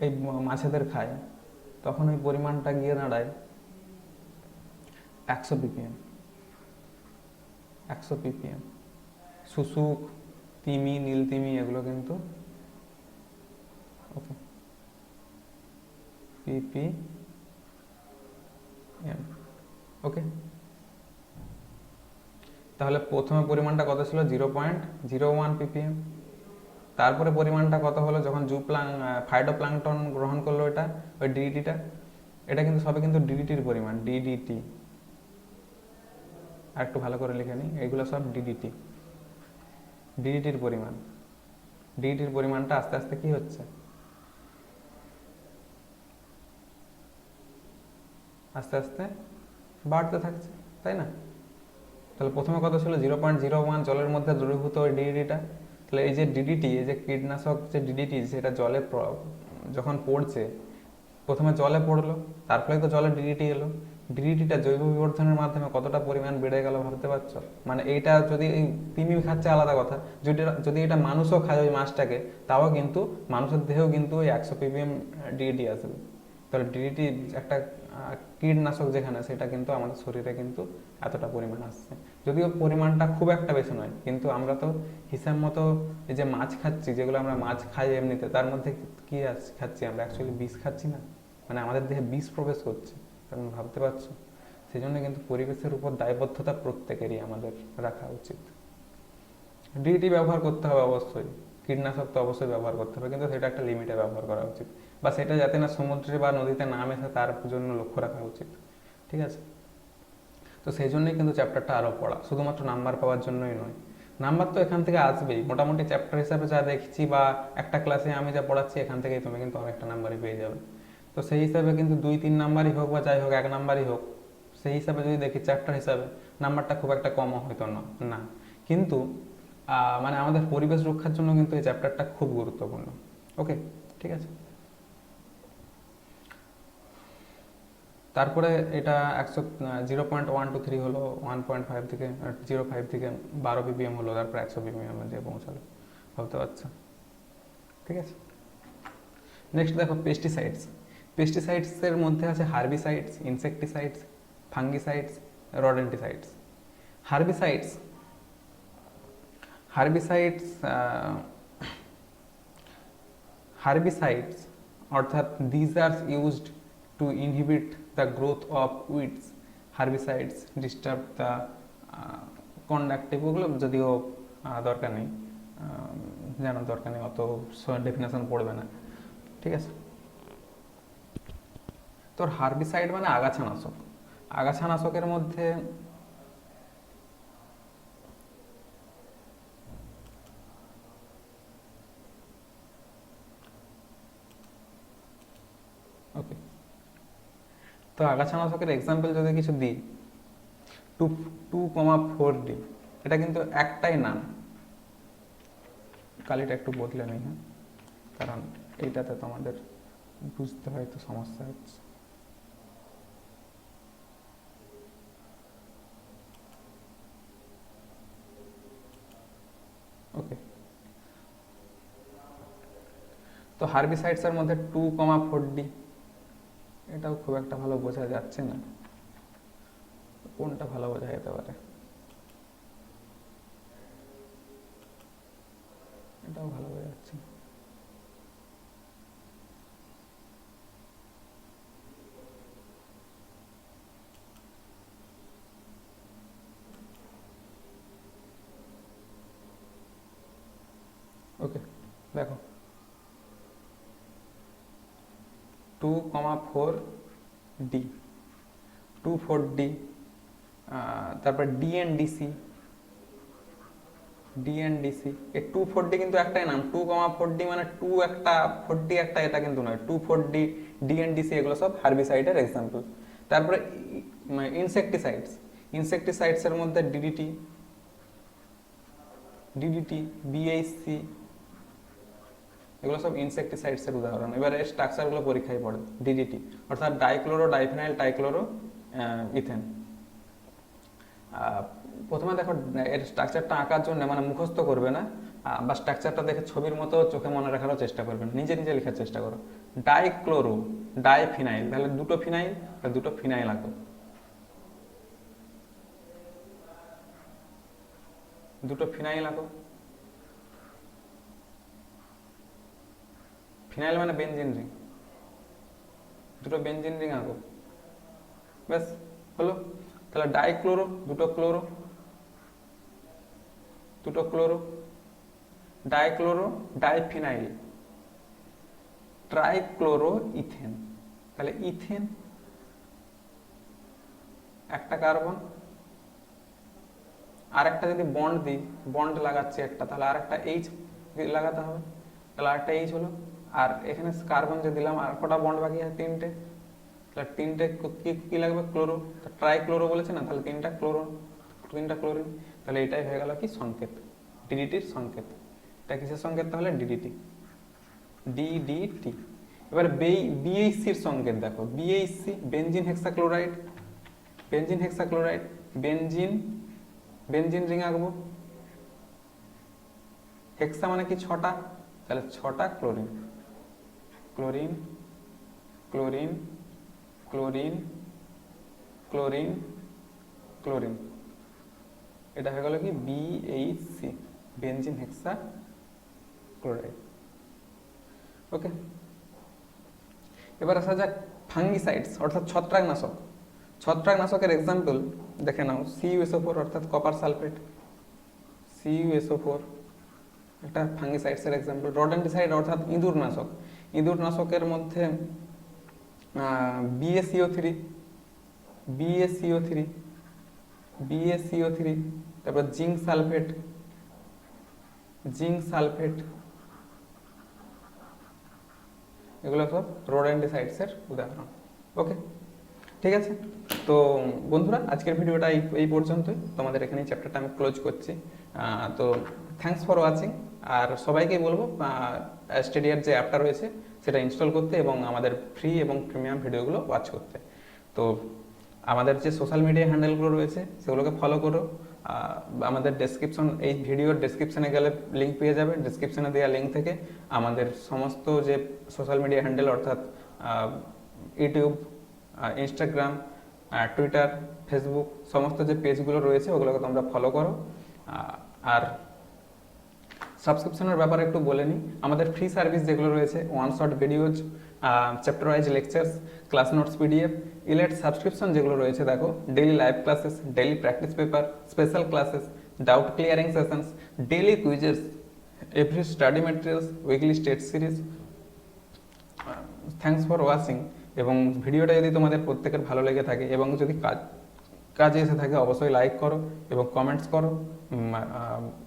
Speaker 1: এই মাছেদের খায়, তখন ওই পরিমাণটা গিয়ে দাঁড়ায় 100 ppm। 100 ppm। শুশুক, তিমি, নীল তিমি, এগুলো কিন্তু ওকে ppm। ওকে, তাহলে প্রথমে পরিমাণটা কত ছিল? 0.01 ppm। তারপরে পরিমাণটা কত হলো যখন ফাইটোপ্লাঙ্কটন গ্রহণ করলো, এটা ওই ডিডিটিটা, এটা কিন্তু সবে কিন্তু ডিডিটির পরিমাণ, ডিডিটি, আর একটু ভালো করে লিখে নিই, এগুলো সব ডিডিটি, ডিডিটির পরিমাণ। ডিডিটির পরিমাণটা আস্তে আস্তে কি হচ্ছে, আস্তে আস্তে বাড়তে থাকছে, তাই না? তাহলে প্রথমে কত ছিল? 0.01 জলের মধ্যে দ্রবীভূত ওই ডিডিটিটা। তাহলে এই যে ডিডিটি, এই যে কীটনাশক যে ডিডিটি, সেটা জলে যখন পড়ছে, প্রথমে জলে পড়লো, তারপরে তো জলে ডিডিটি এলো, ডিডিটিটা জৈব বিবর্ধনের মাধ্যমে কতটা পরিমাণ বেড়ে গেল ভাবতে পারছো? মানে এইটা যদি এই তিমি খাচ্ছে আলাদা কথা, যদি এটা মানুষও খায় ওই মাছটাকে, তাও কিন্তু মানুষের দেহেও কিন্তু ওই 100 ppm ডিডিটি আসবে। তাহলে ডিডিটি একটা কীটনাশক যেখানে, সেটা কিন্তু আমাদের শরীরে কিন্তু এতটা পরিমাণ আসছে, যদিও পরিমাণটা খুব একটা বেশি নয়, কিন্তু আমরা তো হিসাব মতো এই যে মাছ খাচ্ছি, যেগুলো আমরা মাছ খাই এমনিতে, তার মধ্যে কি খাচ্ছি আমরা? অ্যাকচুয়ালি বিষ খাচ্ছি না, মানে আমাদের দেহে বিষ প্রবেশ করছে, তুমি ভাবতে পারছো? সেই জন্য কিন্তু পরিবেশের উপর দায়বদ্ধতা প্রত্যেকেরই আমাদের রাখা উচিত। ডিডিটি ব্যবহার করতে হবে অবশ্যই, কীটনাশক তো অবশ্যই ব্যবহার করতে হবে, কিন্তু সেটা একটা লিমিটে ব্যবহার করা উচিত, বা সেটা যাতে না সমুদ্রে বা নদীতে না মেশে তার জন্য লক্ষ্য রাখা উচিত। ঠিক আছে? তো সেই জন্যই কিন্তু চ্যাপ্টারটা আরও পড়া, শুধুমাত্র নাম্বার পাওয়ার জন্যই নয়। নাম্বার তো এখান থেকে আসবেই, মোটামুটি চ্যাপ্টার হিসাবে যা দেখছি বা একটা ক্লাসে আমি যা পড়াচ্ছি, এখান থেকেই তুমি কিন্তু অনেকটা নাম্বারই পেয়ে যাবে। তো সেই হিসাবে কিন্তু 2-3 নাম্বারই হোক বা যাই হোক 1 নাম্বারই হোক, সেই হিসাবে যদি দেখি চ্যাপ্টার হিসাবে নাম্বারটা খুব একটা কমও হয়তো না, কিন্তু মানে আমাদের পরিবেশ রক্ষার জন্য কিন্তু এই চ্যাপ্টারটা খুব গুরুত্বপূর্ণ। ওকে, ঠিক আছে। তারপরে এটা 0.123 হলো, 1.5 থেকে 0.5 থেকে 12 ppm হলো, তারপরে 100 ppm দিয়ে পৌঁছালো, ভাবতে পারছো, ঠিক আছে। নেক্সট দেখো পেস্টিসাইডস। পেস্টিসাইডসের মধ্যে আছে হার্বিসাইডস, ইনসেকটিসাইডস, ফাঙ্গিসাইডস, রডেন্টিসাইডস। হার্বিসাইডস হার্বিসাইডস হার্বিসাইডস অর্থাৎ these are used to inhibit the growth of weeds. Herbicides disturb the conductive, ওগুলো যদিও দরকার নেই, জানার দরকার নেই, অত ডেফিনেশন পড়বে না, ঠিক আছে। তোর হার্বিসাইড মানে আগাছানাশক। আগাছানাশকের মধ্যে ওকে, তো আগাছানাশকের এক্সাম্পল যদি কিছু দিই, 2,4-D, এটা কিন্তু একটাই নাম। কালিটা একটু বদলে নেই, হ্যাঁ, কারণ এইটাতে তোমাদের বুঝতে হয়তো সমস্যা হচ্ছে। ওকে, তো হার্বিসাইডসের মধ্যে 2,4-D, এটাও খুব একটা ভালো বোঝা যাচ্ছে না, কোনটা ভালো বোঝা যেতে পারে? এটাও ভালো বোঝা যাচ্ছে না। ওকে, দেখো 2,4-D, 2,4-D, তারপর ডিএনডিসি। ডিএনডিসি, এই 2,4-D কিন্তু একটাই নাম। 2,4-D মানে 2 একটা, 4D একটা, এটা কিন্তু নয়। 2,4-D, ডিএনডিসি, এগুলো সব হার্বিসাইডের এক্সাম্পল। তারপরে ইনসেকটিসাইডস। ইনসেকটিসাইডসের মধ্যে ডিডিটি, বিএইচসি, এগুলো সব ইনসেকটিসাইডসের উদাহরণ। এবারে স্ট্রাকচারগুলো পরীক্ষায় পড়ে। ডিডিটি অর্থাৎ ডাইক্লোরো ডাইফেনাইল টাইক্লোরো ইথেন। প্রথমে দেখো এর স্ট্রাকচারটা আঁকার জন্য মানে মুখস্থ করবে না, বা স্ট্রাকচারটা দেখে ছবির মতো চোখে মনে রাখারও চেষ্টা করবে না, নিজে নিজে লেখার চেষ্টা করো। ডাইক্লোরো, ডাইফিনাইল, তাহলে দুটো ফিনাইল, তাহলে দুটো ফিনাইল আঁকো। দুটো ফিনাইল আঁকো। ফিনাইল মানে বেনজিন রিং, দুটো বেনজিন রিং আঁকো, ব্যাস হলো। তাহলে ডাইক্লোরো, দুটো ক্লোরো, দুটো chloro, dichloro, diphenyl, trichloro ethane, তাহলে ইথেন, একটা কার্বন, আর একটা যদি বন্ড দিই, বন্ড লাগাচ্ছি একটা, তাহলে আর একটা এইচ লাগাতে হবে, তাহলে আর একটা এইচ হলো। আর এখানে কার্বন যে দিলাম, আর কটা বন্ড বাকি আছে? 3টে, তাহলে 3টে কি লাগবে? ক্লোরো, ট্রাইক্লোরো বলেছে না, তাহলে 3টা ক্লোরো, 3টা ক্লোরিন, তাহলে এটাই হয়ে গেল কি? সংকেত, ডিডিটির সংকেত। এটা কিসের সংকেত তাহলে? DDT, DDT. এবার বিএইচসির সংকেত দেখো, BHC, benzene hexachloride, benzene hexachloride, benzene, benzene ring আঁকবো। হেক্সা মানে কি? 6টা, তাহলে 6টা chlorine, chlorine, chlorine, chlorine, chlorine, chlorine, এটা হয়ে গেল কি? BHC, benzene hexa chloride. Okay, এবার আসা যাক ফাঙ্গিসাইডস অর্থাৎ ছত্রাকনাশক। ছত্রাকনাশকের এক্সাম্পল দেখে নাও, CuSO4 অর্থাৎ কপার সালফেট, CuSO4 এটা ফাঙ্গিসাইডসের এক্সাম্পল। রডেন্টিসাইড অর্থাৎ ইঁদুরনাশক, ইঁদুরনাশকের মধ্যে BaCO3, BaCO3, BaCO3, তারপর জিঙ্ক সালফেট, জিঙ্ক সালফেট, এগুলো সব রোডেন্টিসাইডসের উদাহরণ। ওকে, ঠিক আছে। তো বন্ধুরা, আজকের ভিডিওটা এই পর্যন্তই, তোমাদের এখানেই চ্যাপ্টারটা আমি ক্লোজ করছি। তো থ্যাঙ্কস ফর ওয়াচিং। আর সবাইকে বলবো স্টেডিয়ার যে অ্যাপটা রয়েছে সেটা ইনস্টল করতে এবং আমাদের ফ্রি এবং প্রিমিয়াম ভিডিওগুলো ওয়াচ করতে। তো আমাদের যে সোশ্যাল মিডিয়া হ্যান্ডেলগুলো রয়েছে সেগুলোকে ফলো করো। আমাদের ডেসক্রিপশন, এই ভিডিওর ডেসক্রিপশনে গেলে লিঙ্ক পেয়ে যাবে। ডেসক্রিপশনে দেওয়া লিঙ্ক থেকে আমাদের সমস্ত যে সোশ্যাল মিডিয়া হ্যান্ডেল অর্থাৎ ইউটিউব, ইনস্টাগ্রাম, টুইটার, ফেসবুক সমস্ত যে পেজগুলো রয়েছে ওগুলোকে তোমরা ফলো করো। আর সাবস্ক্রিপশনের ব্যাপারে একটু বলে নিই। আমাদের ফ্রি সার্ভিস যেগুলো রয়েছে, one shot videos, chapter wise lectures, class notes PDF, ইলেট সাবস্ক্রিপশন যেগুলো রয়েছে দেখো, daily live classes, daily practice paper, special classes, doubt clearing sessions, daily quizzes, every study materials, weekly test series. Thanks for watching. এবং ভিডিওটা যদি তোমাদের প্রত্যেকের ভালো লেগে থাকে এবং যদি কাজে এসে থাকে অবশ্যই লাইক করো এবং কমেন্টস করো।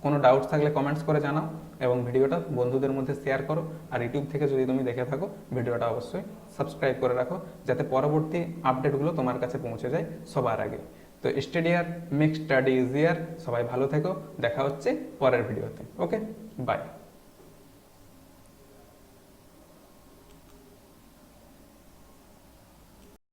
Speaker 1: কোনো ডাউটস থাকলে কমেন্টস করে জানাও এবং ভিডিওটা বন্ধুদের মধ্যে শেয়ার করো। আর ইউটিউব থেকে যদি তুমি দেখে থাকো ভিডিওটা অবশ্যই সাবস্ক্রাইব করে রাখো, যাতে পরবর্তী আপডেটগুলো তোমার কাছে পৌঁছে যায় সবার আগে। তো স্টেডিয়ার মেক স্টাডি ইজিয়ার। সবাই ভালো থেকো, দেখা হচ্ছে পরের ভিডিওতে। ওকে, বাই।